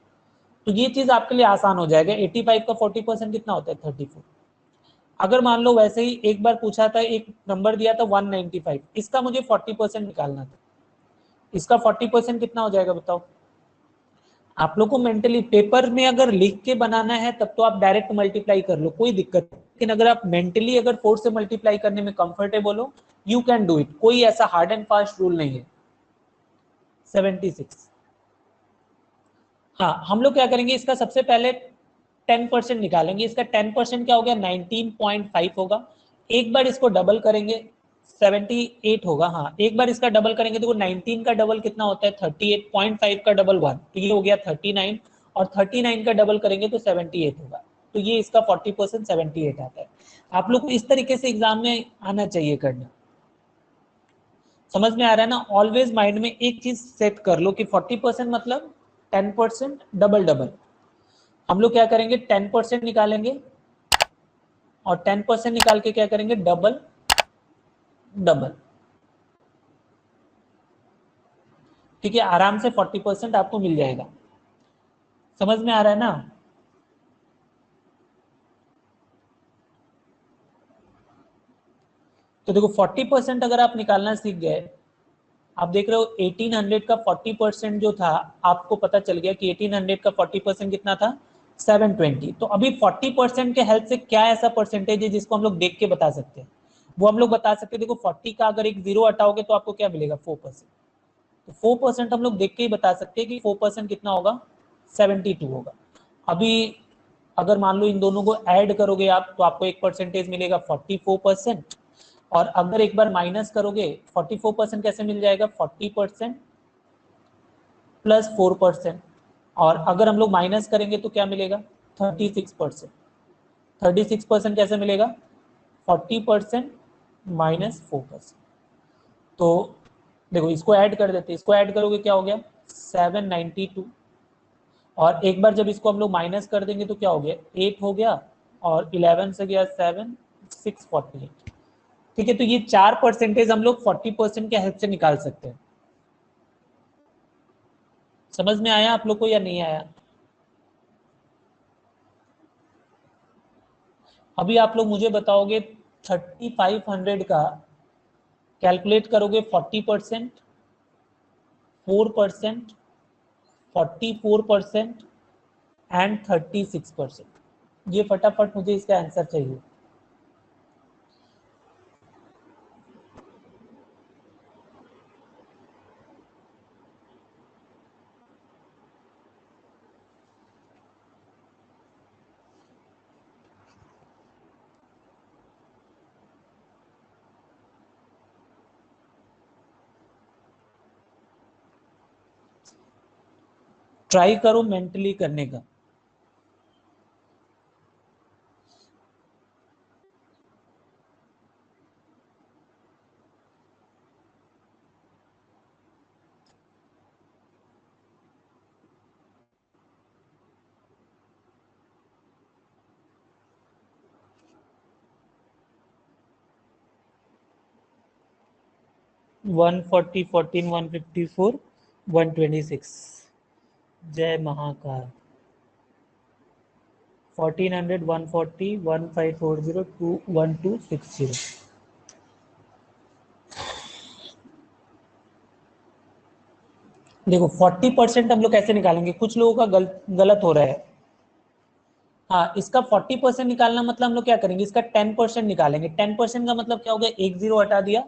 तो ये चीज आपके लिए आसान हो जाएगा। 85 का 40% कितना होता है 34। अगर मान लो वैसे ही एक बार पूछा था, एक नंबर दिया था 195, इसका मुझे 40% निकालना था, इसका 40% कितना हो जाएगा बताओ। आप लोग को मेंटली पेपर में अगर लिख के बनाना है तब तो आप डायरेक्ट मल्टीप्लाई कर लो, कोई दिक्कत नहीं, लेकिन अगर आप मेंटली अगर 4 से मल्टीप्लाई करने में कंफर्टेबल हो, यू कैन डू इट, कोई ऐसा हार्ड एंड फास्ट रूल नहीं है। 76। हाँ, हम लोग क्या करेंगे, इसका सबसे पहले 10% निकालेंगे। इसका 10% क्या हो गया 19.5 होगा। एक बार इसको डबल करेंगे 78 होगा। हाँ, एक बार इसका डबल करेंगे तो 19 का डबल कितना होता है 38.5 का डबल 1, तो ये हो गया 39, और 39 का डबल करेंगे तो 78 होगा। तो ये इसका 40% 78 आता है। आप लोग को इस तरीके से एग्जाम में आना चाहिए करना। समझ में आ रहा है ना। ऑलवेज माइंड में एक चीज सेट कर लो कि 40% मतलब 10% डबल डबल। हम लोग क्या करेंगे 10% निकालेंगे और 10% निकाल के क्या करेंगे डबल डबल। ठीक है, आराम से 40% आपको मिल जाएगा। समझ में आ रहा है ना। तो देखो 40% अगर आप निकालना सीख गए, आप देख रहे हो 1800 का 40% जो था, आपको पता चल गया कि 1800 का 40% कितना था 720। तो अभी 40% के हेल्प से क्या ऐसा परसेंटेज है जिसको हम लोग देख के बता सकते हैं, वो हम लोग बता सकते हैं। देखो 40 का अगर एक जीरो हटाओगे तो आपको क्या मिलेगा 4%। तो 4% हम लोग देख के ही बता सकते हैं कि 4% कितना होगा 72 होगा। अभी अगर मान लो इन दोनों को ऐड करोगे आप तो आपको एक परसेंटेज मिलेगा 44%, और अगर एक बार माइनस करोगे 44% कैसे मिल जाएगा 40% प्लस 4%, और अगर हम लोग माइनस करेंगे तो क्या मिलेगा 36%। 36% कैसे मिलेगा 40% माइनस 4%। तो देखो इसको ऐड कर देते, इसको ऐड करोगे क्या हो गया 792, और एक बार जब इसको हम लोग माइनस कर देंगे तो क्या हो गया 8 हो गया, और 11 से गया 7, 648। ठीक है, तो ये 4% हम लोग 40% के हेल्प से निकाल सकते हैं। समझ में आया आप लोग को या नहीं आया। अभी आप लोग मुझे बताओगे 3500 का कैलकुलेट करोगे 40%, 4%, 44% एंड 36%। ये फटाफट मुझे इसका आंसर चाहिए। ट्राई करो मेंटली करने का। वन 40, 14, 154, 126। जय महाकाल। 1400, 140, 1540, 21260। देखो 40% हम लोग कैसे निकालेंगे, कुछ लोगों का गलत हो रहा है। हाँ, इसका 40% निकालना मतलब हम लोग क्या करेंगे, इसका 10% निकालेंगे। 10% का मतलब क्या हो गया, एक जीरो हटा दिया।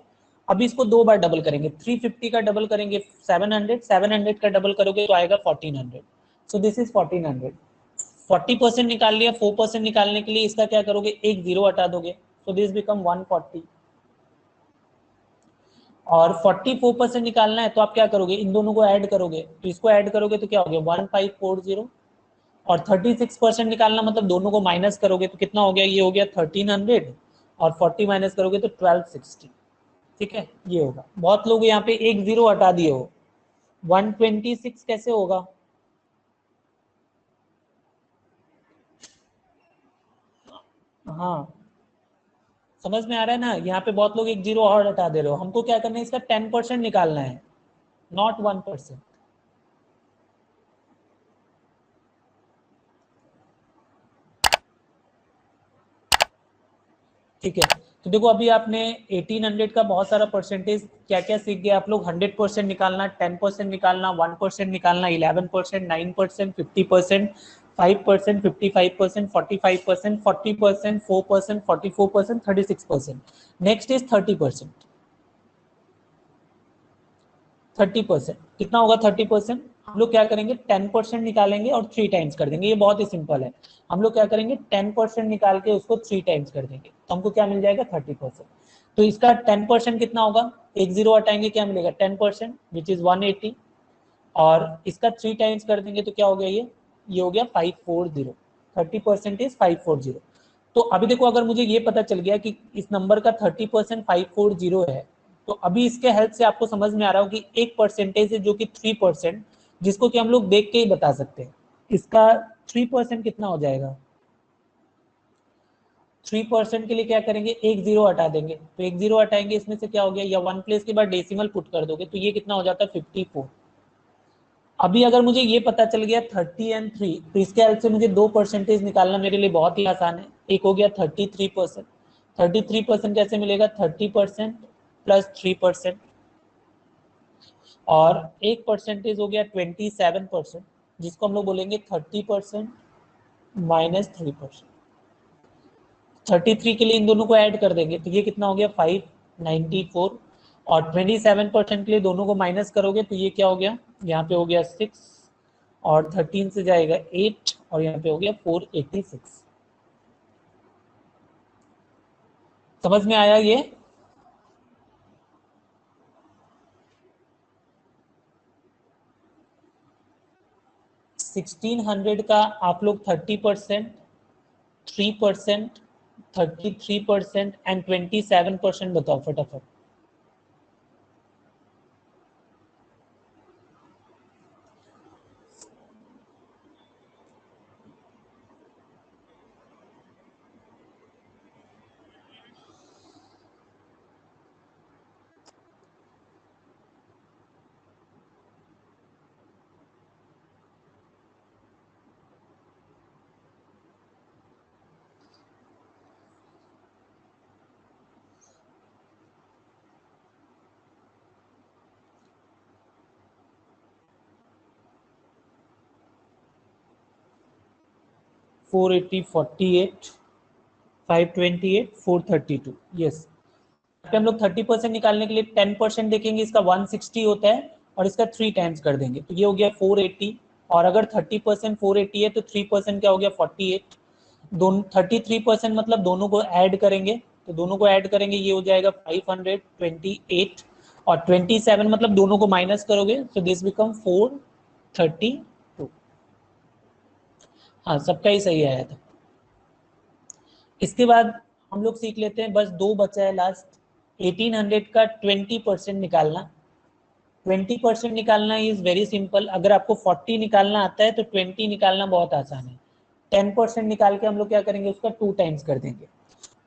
अभी इसको दो बार डबल करेंगे, 350 का डबल करेंगे 700, 700 का डबल करोगे तो आएगा 1400। So this is 1400। 40% निकाल लिया। 4% निकालने के लिए इसका क्या करोगे, एक जीरो हटा दोगे, सो दिस बिकम 140। और 44% निकालना है तो आप क्या करोगे, इन दोनों को ऐड करोगे, तो इसको ऐड करोगे तो क्या हो गया 1540, और 36% निकालना मतलब दोनों को माइनस करोगे तो कितना हो गया, ये हो गया 1300 और 40 माइनस करोगे तो 1260। ठीक है, ये होगा। बहुत लोग यहाँ पे एक जीरो हटा दिए हो, 126 कैसे होगा? हाँ, समझ में आ रहा है ना? यहाँ पे बहुत लोग एक जीरो और हटा दे रहे हो। हमको क्या करना है, इसका 10% निकालना है, नॉट 1%। ठीक है, तो देखो अभी आपने 1800 का बहुत सारा परसेंटेज क्या क्या सीख गए आप लोग। 100% निकालना, 10% निकालना, 1% निकालना, 11%, 9%, 50%, 5%, 55%, 45%, 40%, 4%, 44%, 36%। Next is 30%। 30% कितना होगा? 30% हम लोग क्या करेंगे, 10% निकालेंगे और 3 टाइम्स कर देंगे। ये बहुत ही सिंपल है। हम लोग क्या करेंगे, 10% निकाल के उसको 3 टाइम्स कर देंगे, तो हमको क्या मिल जाएगा, 30%। तो इसका 10% कितना होगा, एक जीरो हटाएंगे, क्या मिलेगा, 10%, विच इज 180। और इसका 3 टाइम्स कर देंगे तो क्या हो गया, ये हो गया 540। 30% इज 540। तो अभी देखो, अगर मुझे ये पता चल गया कि इस नंबर का 30% 540 है, तो अभी इसके हेल्प से आपको समझ में आ रहा हो कि एक परसेंटेज है जो कि 3%, जिसको कि हम लोग देख के ही बता सकते हैं। इसका 3% कितना हो जाएगा? 3% के लिए क्या करेंगे, एक जीरो हटा देंगे, तो एक जीरो हटाएंगे, इसमें से क्या हो गया, या वन प्लेस के बाद डेसिमल पुट कर दोगे तो ये कितना हो जाता है, 54। अभी अगर मुझे ये पता चल गया 30 एंड 3, तो इसके हेल्प से मुझे दो परसेंटेज निकालना मेरे लिए बहुत ही आसान है। एक हो गया 33%। 33% कैसे मिलेगा, 30% प्लस 3%। और एक परसेंटेज हो गया 27%, जिसको हम लोग बोलेंगे 30% माइनस 3%। 33 के लिए इन दोनों को ऐड कर देंगे तो ये कितना हो गया, 594। और 27% के लिए दोनों को माइनस करोगे तो ये क्या हो गया, यहाँ पे हो गया 6, और 13 से जाएगा 8, और यहाँ पे हो गया 486। समझ में आया ये? सिक्सटीन हंड्रेड का आप लोग 30%, 3%, 33% एंड 27% बताओ फटाफट। 480, 48, 528, 432, यस। हम लोग 30% निकालने के लिए 10% देखेंगे, इसका 160 होता है, और इसका 3 टाइम्स कर देंगे तो ये हो गया 480। और अगर 30% 480 है तो 3% क्या हो गया, 48। दोनों 33% मतलब दोनों को ऐड करेंगे, तो दोनों को ऐड करेंगे ये हो जाएगा 528। और 27 मतलब दोनों को माइनस करोगे, तो दिस बिकम 432। हाँ, सबका ही सही आया था। इसके बाद हम लोग सीख लेते हैं, बस दो बचा है लास्ट। 1800 का 20% निकालना। 20% निकालना इज वेरी सिंपल। अगर आपको 40 निकालना आता है तो 20 निकालना बहुत आसान है। 10% निकाल के हम लोग क्या करेंगे, उसका 2 टाइम्स कर देंगे,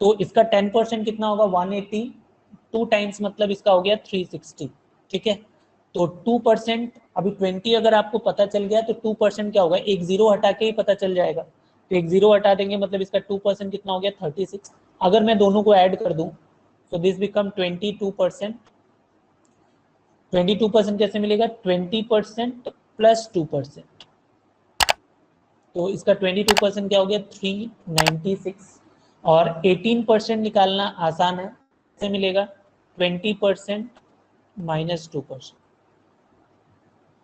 तो इसका 10% कितना होगा, 180। 2 टाइम्स मतलब इसका हो गया 360। ठीक है, तो 2%, अभी 20 अगर आपको पता चल गया तो 2% क्या होगा, एक जीरो हटा के ही पता चल जाएगा, तो एक जीरो हटा देंगे मतलब इसका 2% कितना हो गया, 36। अगर मैं दोनों को ऐड कर दूं तो दिस बिकम 22%। 22% कैसे मिलेगा, 20% प्लस 2%, तो इसका 22% क्या हो गया, 396। और 18% निकालना आसान है, कैसे मिलेगा, 20% माइनस 2%,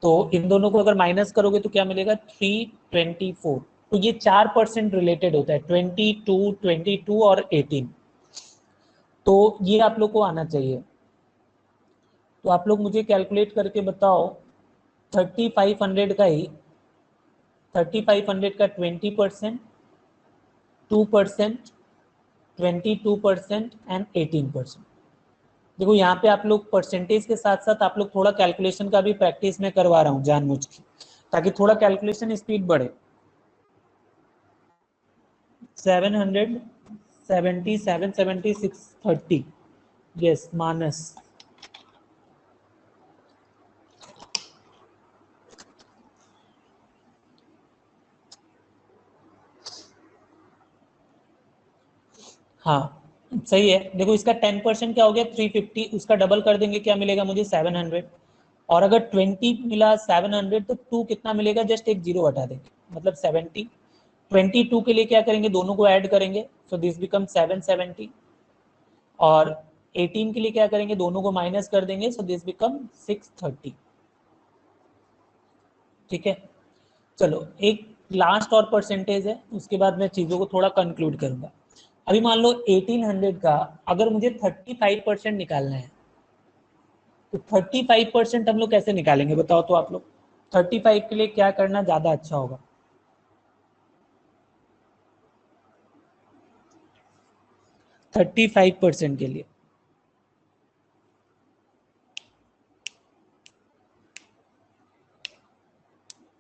तो इन दोनों को अगर माइनस करोगे तो क्या मिलेगा, 324। तो ये 4% रिलेटेड होता है, 22, 22 और 18। तो ये आप लोग को आना चाहिए। तो आप लोग मुझे कैलकुलेट करके बताओ, 3500 का ही 3500 का 20%, 2%, 22% एंड 18%। देखो यहाँ पे आप लोग परसेंटेज के साथ साथ आप लोग थोड़ा कैलकुलेशन का भी प्रैक्टिस में करवा रहा हूँ जानबूझ के, ताकि थोड़ा कैलकुलेशन स्पीड बढ़े। 700, 70, 770, 630, यस माइनस, हाँ सही है। देखो इसका 10% क्या हो गया 350, उसका डबल कर देंगे क्या मिलेगा मुझे 700, और अगर 20 मिला 700 तो 2 कितना मिलेगा, जस्ट एक जीरो हटा देंगे मतलब 70। 22 के लिए क्या करेंगे, दोनों को ऐड करेंगे, सो दिस बिकम 770, और 18 के लिए क्या करेंगे, दोनों को माइनस कर देंगे, सो दिस बिकम 630। ठीक है, चलो एक लास्ट और परसेंटेज है, उसके बाद मैं चीज़ों को थोड़ा कंक्लूड करूंगा। अभी मान लो 1800 का अगर मुझे 35% निकालना है, तो 35% हम लोग कैसे निकालेंगे बताओ तो आप लोग। 35 के लिए क्या करना ज़्यादा अच्छा होगा? 35% के लिए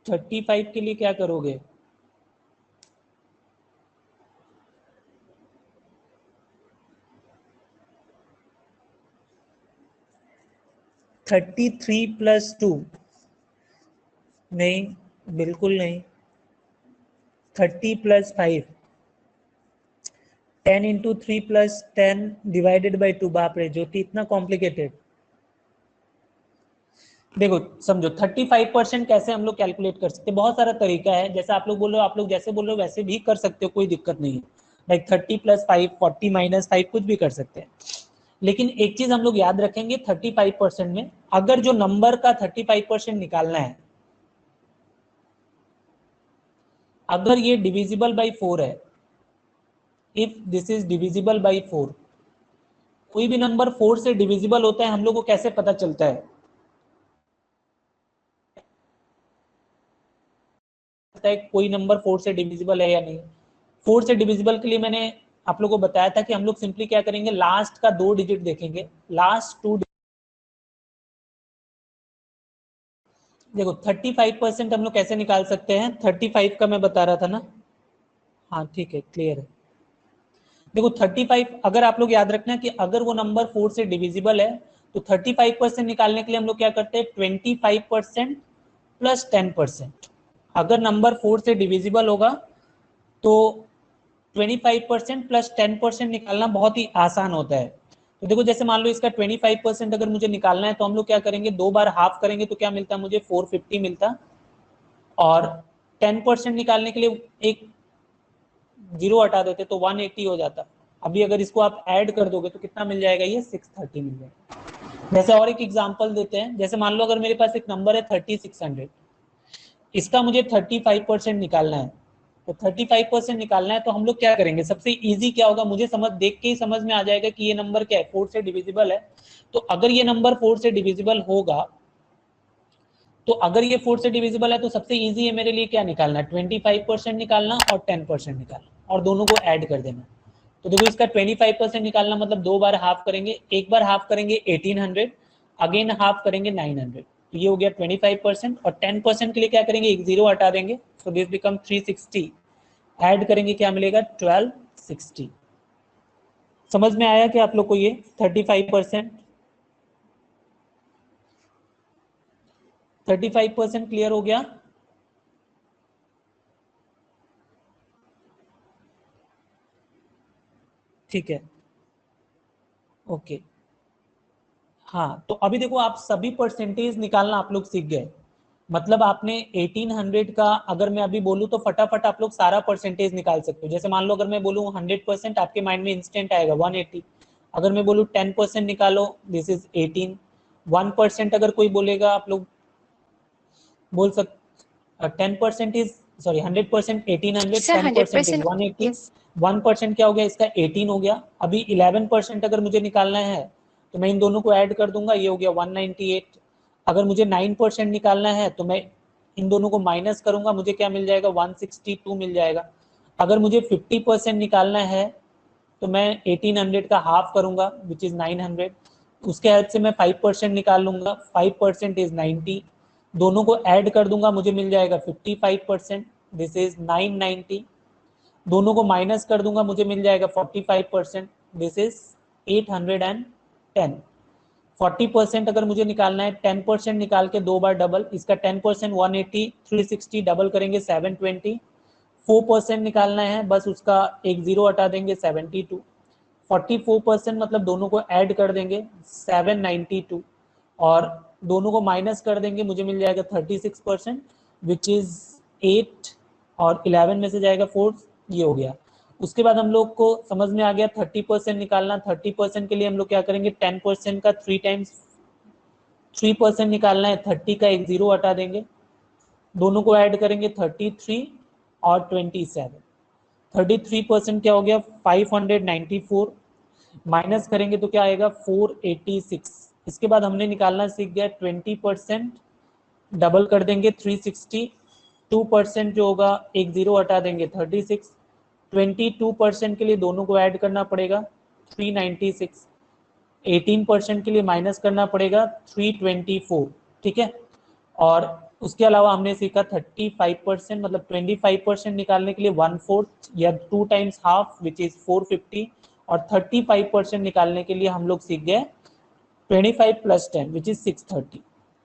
35 के लिए क्या करोगे? थर्टी थ्री प्लस टू, नहीं बिल्कुल नहीं। 30 plus 5, 10 into 3 plus 10 divided by 2। बाप रे ज्योति इतना कॉम्प्लिकेटेड। देखो समझो 35% कैसे हम लोग कैलकुलेट कर सकते हैं, बहुत सारा तरीका है। जैसे आप लोग बोल रहे हो, आप लोग जैसे बोल रहे हो वैसे भी कर सकते हो, कोई दिक्कत नहीं है। लाइक 30 प्लस 5, 40 माइनस 5, कुछ भी कर सकते हैं। लेकिन एक चीज हम लोग याद रखेंगे 35% में, अगर जो नंबर का 35% निकालना है, अगर ये डिविजिबल बाई 4 है, if this is divisible by 4, कोई भी नंबर 4 से डिविजिबल होता है हम लोग को कैसे पता चलता है? कोई नंबर 4 से डिविजिबल है या नहीं। 4 से डिविजिबल के लिए मैंने आप लोगों को बताया था कि हम लोग सिंपली क्या करेंगे, लास्ट का 2 डिजिट देखेंगे, लास्ट 2। देखो 35% हम लोग कैसे निकाल सकते हैं, 35 का मैं बता रहा था ना, हाँ ठीक है क्लियर है। देखो 35 अगर आप लोग याद रखना कि अगर वो नंबर 4 से डिविजिबल है, तो 35% निकालने के लिए हम लोग क्या करते हैं, 25% प्लस 10%। अगर नंबर 4 से डिविजिबल होगा तो 25% प्लस 10% निकालना बहुत ही आसान होता है। तो देखो जैसे मान लो इसका 25% अगर मुझे निकालना है, तो हम लोग क्या करेंगे, 2 बार हाफ करेंगे तो क्या मिलता है मुझे, 450 मिलता। और 10% निकालने के लिए एक जीरो हटा देते तो 180 हो जाता। अभी अगर इसको आप ऐड कर दोगे तो कितना मिल जाएगा, ये 630 मिल जाएगा। जैसे और एक एग्जांपल देते हैं, जैसे मान लो अगर मेरे पास एक नंबर है 3600, इसका मुझे 35% निकालना है। तो 35% निकालना है तो हम लोग क्या करेंगे, सबसे इजी क्या होगा, मुझे समझ देख के ही समझ में आ जाएगा कि ये नंबर क्या है, 4 से डिविजिबल है। तो अगर ये नंबर 4 से डिविजिबल होगा, तो अगर ये 4 से डिविजिबल है तो सबसे इजी है मेरे लिए क्या निकालना, 25% निकालना और 10% निकालना, और दोनों को ऐड कर देना। तो देखो इसका 25% निकालना मतलब 2 बार हाफ करेंगे, एक बार हाफ करेंगे 1800, अगेन हाफ करेंगे 900, तो ये हो गया 25%। और 10% के लिए क्या करेंगे, एक जीरो हटा देंगे, सो दिस बिकम 360, ऐड करेंगे क्या मिलेगा 1260। समझ में आया कि आप लोग को ये 35%? 35% क्लियर हो गया? ठीक है, ओके। हाँ तो अभी देखो आप सभी परसेंटेज निकालना आप लोग सीख गए। मतलब आपने 1800 का अगर मैं अभी बोलूँ तो फटाफट आप लोग सारा परसेंटेज निकाल सकते हो। जैसे मान लो अगर मैं बोलूँ 100%, आपके माइंड में इंस्टेंट आएगा 180। अगर मैं बोलूँ 10% निकालो, दिस इज 18। 1% अगर कोई बोलेगा, आप लोग बोल सकते 10% is sorry 100% 1800, Sir, 10% is 100%. 180, Yes. 1% क्या हो गया इसका 18 हो गया। अभी 11% अगर मुझे निकालना है तो मैं इन दोनों को ऐड कर दूंगा, ये हो गया 198। अगर मुझे 9% निकालना है तो मैं इन दोनों को माइनस करूंगा, मुझे क्या मिल जाएगा, 162 मिल जाएगा। अगर मुझे 50% निकालना है तो मैं 1800 का हाफ करूंगा विच इज 900। उसके हेल्प से मैं 5% निकाल लूंगा, 5% इज 90। दोनों को ऐड कर दूंगा, मुझे मिल जाएगा 55%, दिस इज 990। दोनों को माइनस कर दूंगा, मुझे मिल जाएगा 45%, दिस इज 810। 40% अगर मुझे निकालना है, 10% निकाल के 2 बार डबल, इसका 10% 180, 360 डबल करेंगे 720। 4% निकालना है, बस उसका एक जीरो हटा देंगे 72। 44% मतलब दोनों को ऐड कर देंगे 792, और दोनों को माइनस कर देंगे, मुझे मिल जाएगा 36% विच इज 8, और 11 में से जाएगा 4, ये हो गया। उसके बाद हम लोग को समझ में आ गया 30% निकालना। 30% के लिए हम लोग क्या करेंगे, 10% का 3 टाइम्स 3% निकालना है, 30 का एक जीरो हटा देंगे, दोनों को ऐड करेंगे 33 और 27। 33% क्या हो गया, 594, माइनस करेंगे तो क्या आएगा 486। इसके बाद हमने निकालना सीख गया 20%, डबल कर देंगे 360, 2% जो होगा एक जीरो हटा देंगे 36, 22% के लिए दोनों को ऐड करना पड़ेगा 396, 18% के लिए माइनस करना पड़ेगा 324, ठीक है। और उसके अलावा हमने सीखा 35% मतलब 25% निकालने के लिए 1/4 या 2 टाइम्स हाफ विच इज 450, और 35% निकालने के लिए हम लोग सीख गए 25 + 10 विच इज 630,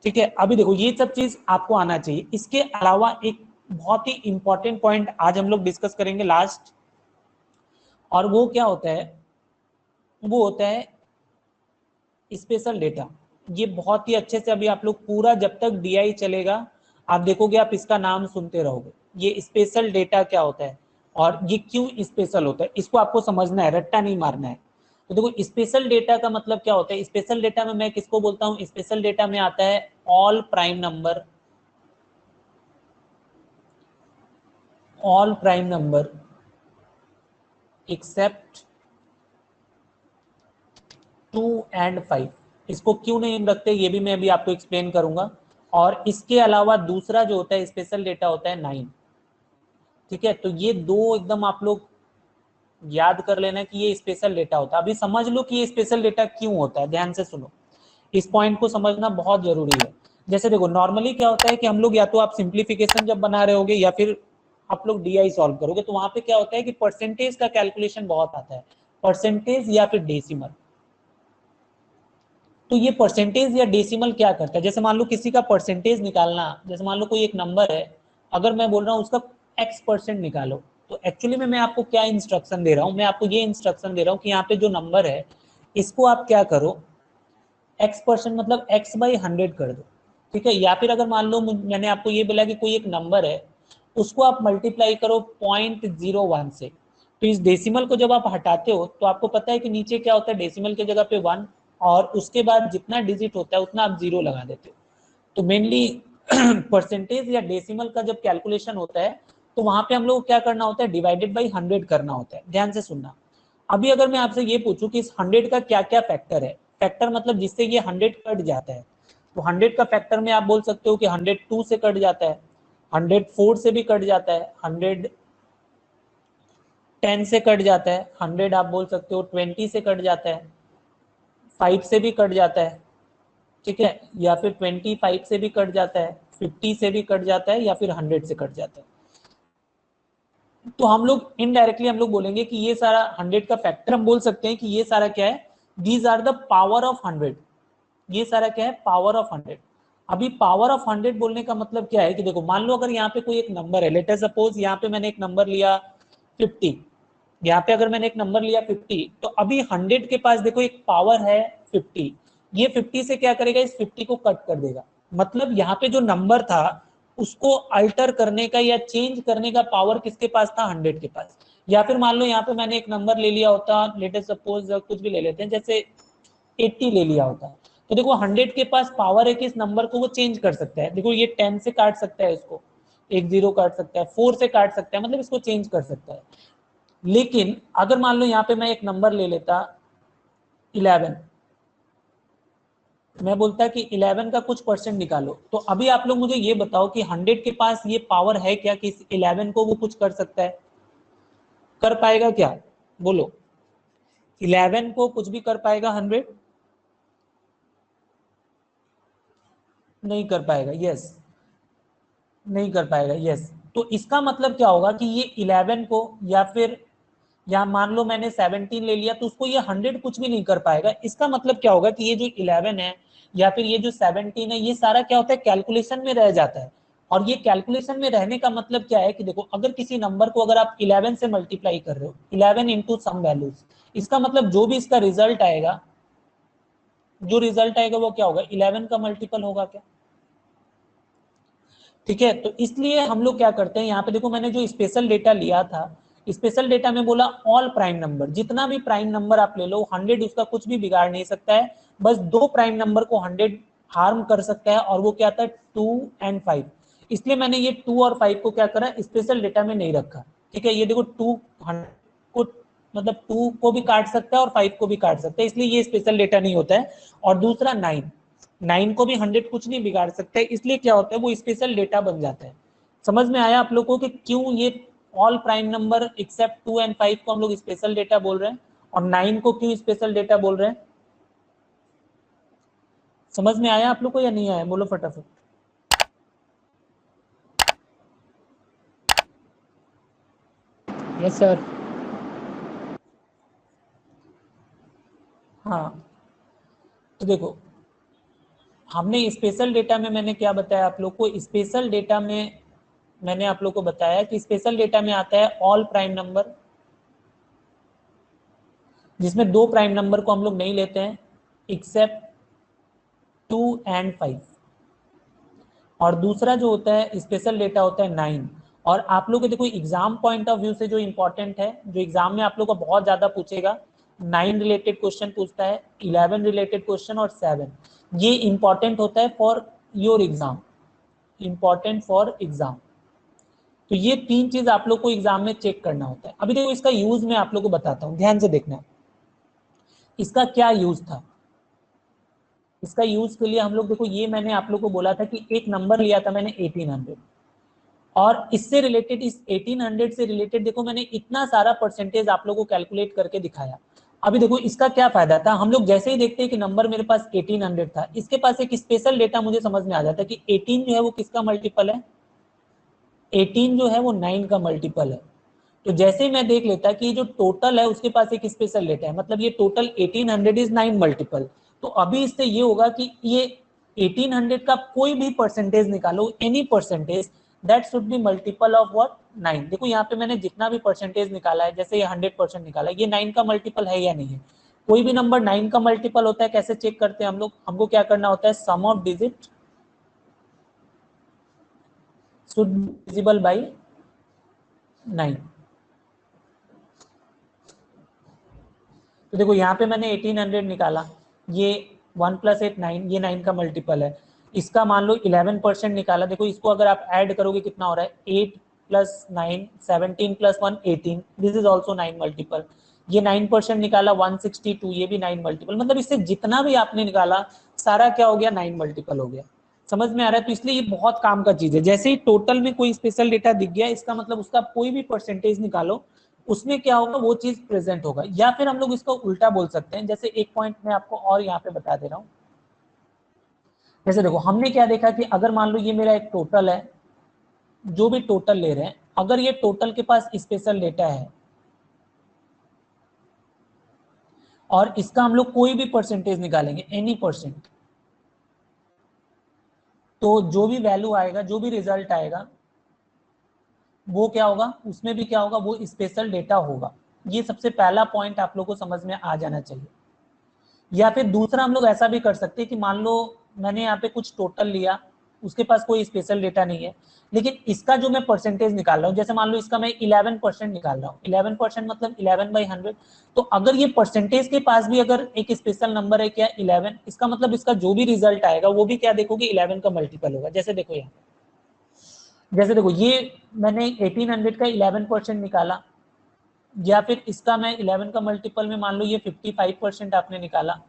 ठीक है। अभी देखो ये सब चीज आपको आना चाहिए। इसके अलावा एक बहुत ही इंपॉर्टेंट पॉइंट आज हम लोग डिस्कस करेंगे लास्ट, और वो क्या होता है, वो होता है स्पेशल डेटा। ये बहुत ही अच्छे से अभी आप लोग पूरा जब तक डीआई चलेगा आप देखोगे, आप इसका नाम सुनते रहोगे। ये स्पेशल डेटा क्या होता है और ये क्यों स्पेशल होता है, इसको आपको समझना है, रट्टा नहीं मारना है। तो देखो स्पेशल डेटा का मतलब क्या होता है, स्पेशल डेटा में मैं किसको बोलता हूँ, स्पेशल डेटा में आता है all prime number, all prime number except 2 and 5। इसको क्यों नहीं रखते ये भी मैं अभी आपको एक्सप्लेन करूंगा। और इसके अलावा दूसरा जो होता है स्पेशल डेटा होता है 9, ठीक है। तो ये दो एकदम आप लोग याद कर लेना कि ये स्पेशल डेटा होता है। अभी समझ लो कि ये स्पेशल डेटा क्यों होता है, ध्यान से सुनो, इस पॉइंट को समझना बहुत जरूरी है। जैसे देखो नॉर्मली क्या होता है कि हम लोग या तो आप सिंप्लीफिकेशन जब बना रहे होगे या फिर आप लोग डीआई सॉल्व करोगे, तो वहां पे क्या होता है कि परसेंटेज का कैलकुलेशन बहुत आता है, परसेंटेज या फिर डेसिमल। तो ये परसेंटेज या डेसिमल क्या करता है, जैसे मान लो किसी का परसेंटेज निकालना, जैसे मान लो कोई एक नंबर है, अगर मैं बोल रहा हूँ उसका x% निकालो, तो एक्चुअली में मैं आपको क्या इंस्ट्रक्शन दे रहा हूँ, मैं आपको ये इंस्ट्रक्शन दे रहा हूँ कि यहाँ पे जो नंबर है इसको आप क्या करो, x% मतलब x/100 कर दो, ठीक है। या फिर अगर मान लो मैंने आपको ये बोला कि कोई एक नंबर है उसको आप मल्टीप्लाई करो 0.01 से, तो इस डेसिमल को जब आप हटाते हो तो आपको पता है कि नीचे क्या होता है, डेसिमल के जगह पे 1, और उसके बाद जितना डिजिट होता है उतना आप जीरो लगा देते हो। तो मेनली परसेंटेज या डेसिमल का जब कैलकुलेशन होता है तो वहां पे हम लोग क्या करना होता है, डिवाइडेड बाई 100 करना होता है। ध्यान से सुनना। अभी अगर मैं आपसे ये पूछूं कि इस 100 का क्या क्या फैक्टर है, फैक्टर मतलब जिससे ये 100 कट जाता है, तो 100 का फैक्टर में आप बोल सकते हो कि 102 से कट जाता है, 104 से भी कट जाता है, 110 से कट जाता है, 100 आप बोल सकते हो 20 से कट जाता है, 5 से भी कट जाता है, ठीक है, या फिर 25 से भी कट जाता है, 50 से भी कट जाता है, या फिर 100 से कट जाता है। तो हम लोग इनडायरेक्टली हम लोग बोलेंगे कि ये सारा 100 का फैक्टर हम बोल सकते हैं कि ये सारा क्या है, these are the power of 100। ये सारा क्या है, पावर ऑफ 100। अभी पावर ऑफ 100 बोलने का मतलब क्या है कि देखो मान लो अगर यहाँ पे कोई एक नंबर है, लेट अस सपोज यहाँ पे मैंने एक नंबर लिया 50, यहाँ पे अगर मैंने एक नंबर लिया 50, तो अभी 100 के पास देखो एक पावर है 50, ये 50 से क्या करेगा, इस 50 को कट कर देगा। मतलब यहाँ पे जो नंबर था उसको अल्टर करने का या चेंज करने का पावर किसके पास था, 100 के पास। या फिर मान लो यहाँ पे मैंने एक नंबर ले लिया होता, लेट अस सपोज कुछ भी ले लेते हैं, जैसे 80 ले लिया होता, तो देखो 100 के पास पावर है कि इस नंबर को वो चेंज कर सकता है। देखो ये 10 से काट सकता है, इसको एक जीरो काट सकता है, 4 से काट सकता है, मतलब इसको चेंज कर सकता है। लेकिन अगर मान लो यहाँ पे मैं एक नंबर ले लेता 11, मैं बोलता कि 11 का कुछ परसेंट निकालो, तो अभी आप लोग मुझे ये बताओ कि 100 के पास ये पावर है क्या कि इस 11 को वो कुछ कर सकता है? कर पाएगा क्या? बोलो, 11 को कुछ भी कर पाएगा 100? नहीं कर पाएगा, यस, नहीं कर पाएगा, यस। तो इसका मतलब क्या होगा कि ये 11 को, या फिर यहाँ मान लो मैंने 17 ले लिया, तो उसको ये 100 कुछ भी नहीं कर पाएगा। इसका मतलब क्या होगा कि ये जो 11 है या फिर ये जो 17 है, ये सारा क्या होता है, कैलकुलेशन में रह जाता है। और ये कैलकुलेशन में रहने का मतलब क्या है कि देखो, अगर किसी नंबर को अगर आप 11 से मल्टीप्लाई कर रहे हो, 11 इंटू सम वैल्यूज, इसका मतलब जो भी इसका रिजल्ट आएगा, जो रिजल्ट आएगा वो क्या होगा, 11 का मल्टीपल होगा क्या? ठीक है, तो इसलिए हम लोग क्या करते हैं, यहाँ पे देखो मैंने जो स्पेशल डेटा लिया था, स्पेशल डेटा में बोला ऑल प्राइम नंबर, जितना भी प्राइम नंबर आप ले लो, 100 उसका कुछ भी बिगाड़ नहीं सकता है। बस दो प्राइम नंबर को 100 हार्म कर सकता है, और वो क्या था, 2 एंड 5। इसलिए मैंने ये 2 और 5 को क्या करा, स्पेशल डेटा में नहीं रखा। ठीक है, ये देखो 2 को, मतलब 2 को भी काट सकता है और 5 को भी काट सकता है, इसलिए ये स्पेशल डेटा नहीं होता है। और दूसरा 9 को भी 100 कुछ नहीं बिगाड़ सकता है, इसलिए क्या होता है, वो स्पेशल डेटा बन जाता है। समझ में आया आप लोगों को कि क्यों ये all prime number except 2 and 5 को हम लोग स्पेशल डेटा बोल रहे हैं, और 9 को क्यों स्पेशल डेटा बोल रहे हैं? समझ में आया आप लोग को या नहीं आया? बोलो फटाफट। Yes sir. हाँ, तो देखो, हमने स्पेशल डेटा में मैंने क्या बताया आप लोग को, स्पेशल डेटा में मैंने आप लोग को बताया कि स्पेशल डेटा में आता है ऑल प्राइम नंबर, जिसमें दो प्राइम नंबर को हम लोग नहीं लेते हैं, एक्सेप्ट 2 एंड 5। और दूसरा जो होता है स्पेशल डेटा होता है 9। और आप लोग को देखो एग्जाम पॉइंट ऑफ व्यू से जो इंपॉर्टेंट है, जो एग्जाम में आप लोग को बहुत ज्यादा पूछेगा, 9 रिलेटेड क्वेश्चन पूछता है, 11 रिलेटेड क्वेश्चन और 7, ये इंपॉर्टेंट होता है for your exam, important for exam. तो ये तीन चीज आप लोग को एग्जाम में चेक करना होता है। अभी देखो इसका यूज मैं आप लोग को बताता हूँ, ध्यान से देखना। इसका क्या यूज था, इसका यूज के लिए हम लोग देखो, ये मैंने आप लोग को बोला था कि एक नंबर लिया था मैंने 1800, और इससे रिलेटेड, इस 1800 से रिलेटेड देखो मैंने इतना सारा परसेंटेज आप लोगों को कैलकुलेट करके दिखाया। अभी देखो इसका क्या फायदा था, हम लोग जैसे ही देखते हैं कि नंबर मेरे पास 1800 था, इसके पास एक स्पेशल डेटा मुझे समझ में आ जाता है कि 18 जो है वो किसका मल्टीपल है, 18 जो है वो 9 का मल्टीपल है। तो जैसे ही मैं देख लेता कि जो टोटल है उसके पास एक स्पेशल डेटा है, मतलब ये टोटल 1800 इज 9 मल्टीपल। तो अभी इससे ये होगा कि ये 1800 का कोई भी परसेंटेज निकालो, any percentage, that should be multiple of what, 9। देखो यहाँ पे मैंने जितना भी परसेंटेज निकाला है, जैसे ये 100% निकाला है, ये 9 का मल्टीपल है या नहीं है? कोई भी नंबर 9 का मल्टीपल होता है, कैसे चेक करते हैं हम लोग, हमको क्या करना होता है, sum of digit should be divisible by 9। तो देखो यहाँ पे मैंने 1800 निकाला, ये 1 + 8 9, ये 9 का मल्टीपल है। इसका मान लो 11% निकाला, देखो इसको अगर आप ऐड करोगे कितना हो रहा है, 8 + 9 17 + 1 18, दिस इज ऑल्सो 9 मल्टीपल। ये 9% निकाला 162, ये भी 9 मल्टीपल। मतलब इससे जितना भी आपने निकाला सारा क्या हो गया, 9 मल्टीपल हो गया। समझ में आ रहा है? तो इसलिए ये बहुत काम का चीज है। जैसे ही टोटल में कोई स्पेशल डेटा दिख गया, इसका मतलब उसका कोई भी परसेंटेज निकालो, उसमें क्या होगा, वो चीज प्रेजेंट होगा। या फिर हम लोग इसको उल्टा बोल सकते हैं, जैसे एक पॉइंट मैं आपको और यहाँ पे बता दे रहा हूँ। जैसे देखो हमने क्या देखा कि अगर मान लो ये मेरा एक टोटल है, जो भी टोटल ले रहे हैं, अगर ये टोटल के पास स्पेशल डेटा है और इसका हम लोग कोई भी परसेंटेज निकालेंगे, एनी परसेंट, तो जो भी वैल्यू आएगा, जो भी रिजल्ट आएगा, वो क्या होगा, उसमें भी क्या होगा, वो स्पेशल डेटा होगा। ये सबसे पहला पॉइंट आप लोग को समझ में आ जाना चाहिए। या फिर दूसरा हम लोग ऐसा भी कर सकते हैं कि मान लो मैंने यहाँ पे कुछ टोटल लिया, उसके पास कोई स्पेशल डेटा नहीं है, लेकिन इसका जो मैं परसेंटेज निकाल रहा हूँ, जैसे मान लो इसका मैं 11% निकाल रहा हूँ, 11% मतलब 11/100। तो अगर ये परसेंटेज के पास भी अगर एक स्पेशल नंबर है क्या, 11, इसका मतलब इसका जो भी रिजल्ट आएगा वो भी क्या देखोगे, 11 का मल्टीपल होगा। जैसे देखो यहाँ, जैसे देखो ये मैंने 1800 का 11% निकाला, या फिर इसका मैं 11 का मल्टीपल में मान लो ये 55% आपने निकाला,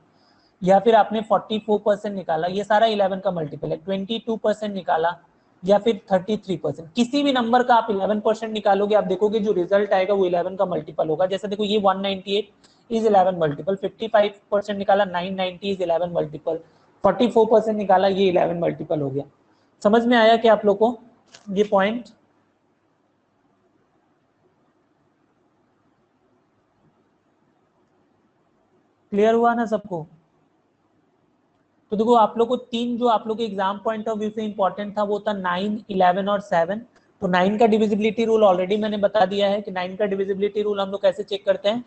या फिर आपने 44% निकाला, ये सारा 11 का मल्टीपल है, 22% निकाला या फिर 33%, किसी भी नंबर का आप 11% निकालोगे, आप देखोगे जो रिजल्ट आएगा वो 11 का मल्टीपल होगा। जैसे देखो ये 198 इज 11 मल्टीपल, 55% निकाला 990 इज 11 मल्टीपल, 44% निकाला ये 11 मल्टीपल हो गया। समझ में आया क्या आप लोग को ये पॉइंट? क्लियर हुआ ना सबको? तो देखो आप लोग को तीन जो आप लोग के एग्जाम पॉइंट ऑफ व्यू से इंपॉर्टेंट था वो था 9, 11 और 7। तो 9 का डिविजिबिलिटी रूल ऑलरेडी मैंने बता दिया है कि 9 का डिविजिबिलिटी रूल हम लोग कैसे चेक करते हैं।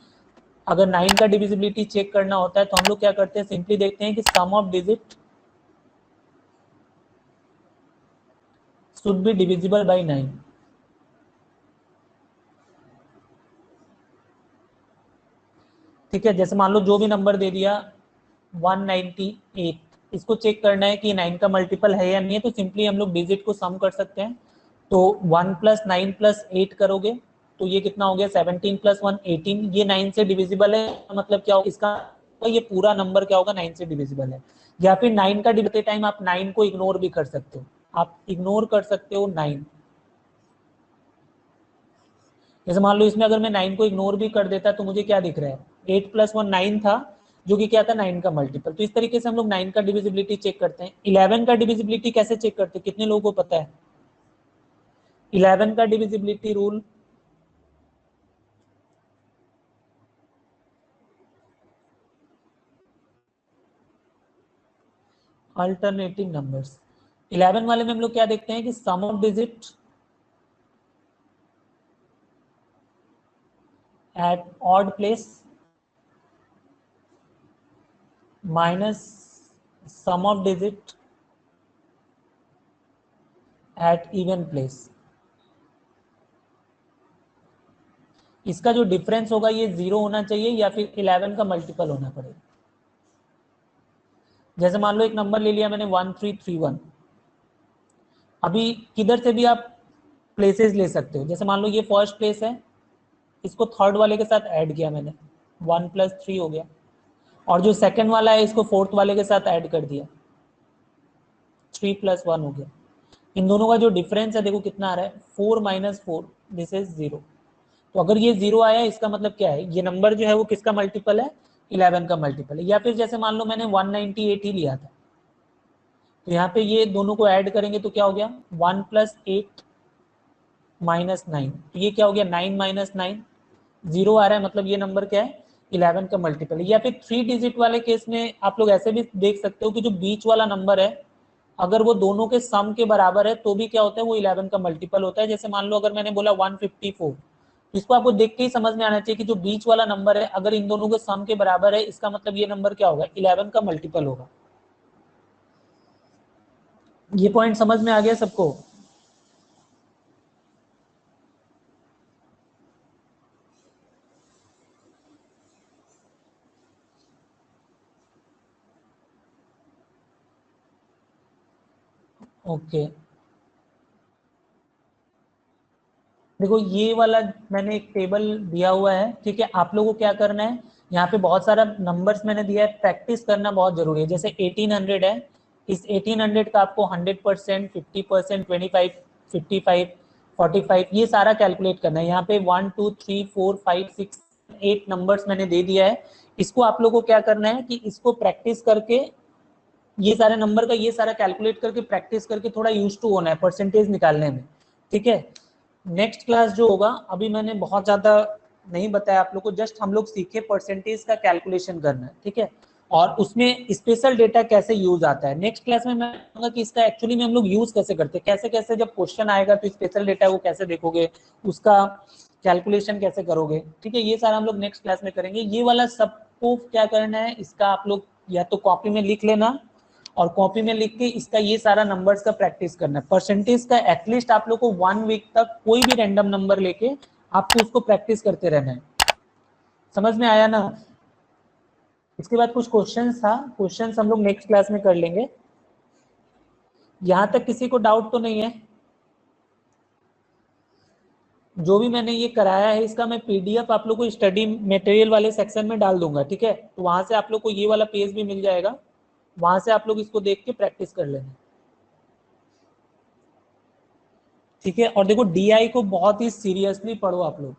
अगर 9 का डिविजिबिलिटी चेक करना होता है तो हम लोग क्या करते हैं, सिंपली देखते हैं कि sum of digit should be divisible by 9। ठीक है, जैसे मान लो जो भी नंबर दे दिया 198, इसको चेक करना है कि 9 का मल्टीपल है या नहीं है, तो सिंपली हम लोग डिजिट को सम कर सकते हैं। तो 1 + 9 + 8 करोगे तो ये कितना हो गया, 17 + 1 18, ये 9 से डिविजिबल है, मतलब क्या होगा इसका, ये पूरा नंबर क्या होगा 9 से डिविजिबल है। या फिर 9 का डिविजते टाइम आप 9 को इग्नोर भी कर सकते हो, आप इग्नोर कर सकते हो 9। जैसे मान लो इसमें अगर मैं 9 को इग्नोर भी कर देता तो मुझे क्या दिख रहा है, 8 + 1 9 था, जो कि क्या था 9 का मल्टीपल। तो इस तरीके से हम लोग 9 का डिविजिबिलिटी चेक करते हैं। 11 का डिविजिबिलिटी कैसे चेक करते हैं, कितने लोगों को पता है 11 का डिविजिबिलिटी रूल? अल्टरनेटिंग नंबर्स 11 वाले में हम लोग क्या देखते हैं कि sum of digit at odd place minus sum of digit at even place. इसका जो डिफरेंस होगा ये 0 होना चाहिए या फिर 11 का मल्टीपल होना पड़ेगा। जैसे मान लो एक नंबर ले लिया मैंने 1331, अभी किधर से भी आप प्लेसेस ले सकते हो। जैसे मान लो ये फर्स्ट प्लेस है, इसको थर्ड वाले के साथ ऐड किया मैंने, 1 + 3 हो गया, और जो सेकंड वाला है इसको फोर्थ वाले के साथ ऐड कर दिया, 3 + 1 हो गया। इन दोनों का जो डिफरेंस है देखो कितना आ रहा है, 4 - 4, दिस इज 0। तो अगर ये 0 आया इसका मतलब क्या है, ये नंबर जो है वो किसका मल्टीपल है, 11 का मल्टीपल है। या फिर जैसे मान लो मैंने 198 ही लिया था, तो यहाँ पे ये दोनों को ऐड करेंगे तो क्या हो गया, 1 + 8 - 9, तो ये क्या हो गया 9 - 9, 0 आ रहा है, मतलब ये नंबर क्या है 11 का मल्टीपल है। या फिर 3 डिजिट वाले केस में आप लोग ऐसे भी देख सकते हो कि जो बीच वाला नंबर है अगर वो दोनों के सम के बराबर है तो भी क्या होता है, वो 11 का मल्टीपल होता है। जैसे मान लो अगर मैंने बोला 154, इसको आपको देख के ही समझ में आना चाहिए कि जो बीच वाला नंबर है अगर इन दोनों के सम के बराबर है, इसका मतलब ये नंबर क्या होगा, 11 का मल्टीपल होगा। ये पॉइंट समझ में आ गया सबको? ओके, देखो ये वाला मैंने एक टेबल दिया हुआ है, ठीक है। आप लोगों को क्या करना है, यहाँ पे बहुत सारा नंबर्स मैंने दिया है, प्रैक्टिस करना बहुत जरूरी है। जैसे 1800 है, इस 1800 का आपको 100%, 50%, 25, 55, 45 ये सारा कैलकुलेट करना है। यहाँ पे 1 2 3 4 5 6 8 नंबर्स मैंने दे दिया है। इसको आप लोगों को क्या करना है कि इसको प्रैक्टिस करके ये सारे नंबर का ये सारा कैलकुलेट करके प्रैक्टिस करके थोड़ा यूज टू होना है परसेंटेज निकालने में, ठीक है। नेक्स्ट क्लास जो होगा, अभी मैंने बहुत ज़्यादा नहीं बताया आप लोग को, जस्ट हम लोग सीखे परसेंटेज का कैलकुलेशन करना है, ठीक है। और उसमें स्पेशल डेटा कैसे यूज आता है, नेक्स्ट क्लास में मैं बताऊंगा कि इसका एक्चुअली में हम लोग यूज कैसे करते हैं, कैसे कैसे जब क्वेश्चन आएगा तो स्पेशल डेटा वो कैसे देखोगे, उसका कैलकुलेशन कैसे करोगे, ठीक है। ये सारा हम लोग नेक्स्ट क्लास में करेंगे। ये वाला सबको क्या करना है, इसका आप लोग या तो कॉपी में लिख लेना और कॉपी में लिख के इसका ये सारा नंबर्स का प्रैक्टिस करना है। परसेंटेज का एटलीस्ट आप लोग को 1 वीक तक कोई भी रैंडम नंबर लेके आपको उसको प्रैक्टिस करते रहना है। समझ में आया ना? इसके बाद कुछ क्वेश्चंस था, क्वेश्चंस हम लोग नेक्स्ट क्लास में कर लेंगे। यहां तक किसी को डाउट तो नहीं है? जो भी मैंने ये कराया है इसका मैं पीडीएफ आप लोग को स्टडी मटेरियल वाले सेक्शन में डाल दूंगा, ठीक है। तो वहां से आप लोग को ये वाला पेज भी मिल जाएगा, वहां से आप लोग इसको देख के प्रैक्टिस कर लेना, ठीक है। और देखो डीआई को बहुत ही सीरियसली पढ़ो आप लोग,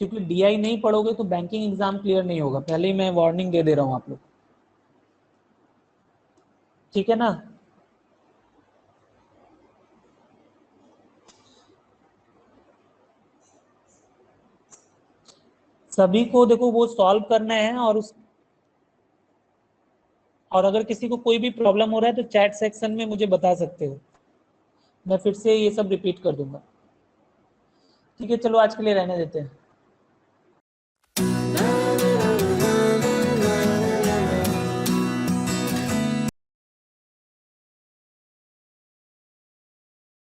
क्योंकि डीआई नहीं पढ़ोगे तो बैंकिंग एग्जाम क्लियर नहीं होगा, पहले ही मैं वार्निंग दे दे रहा हूँ आप लोग, ठीक है ना। सभी को देखो वो सॉल्व करना है, और अगर किसी को कोई भी प्रॉब्लम हो रहा है तो चैट सेक्शन में मुझे बता सकते हो, मैं फिर से ये सब रिपीट कर दूंगा, ठीक है। चलो आज के लिए रहने देते हैं।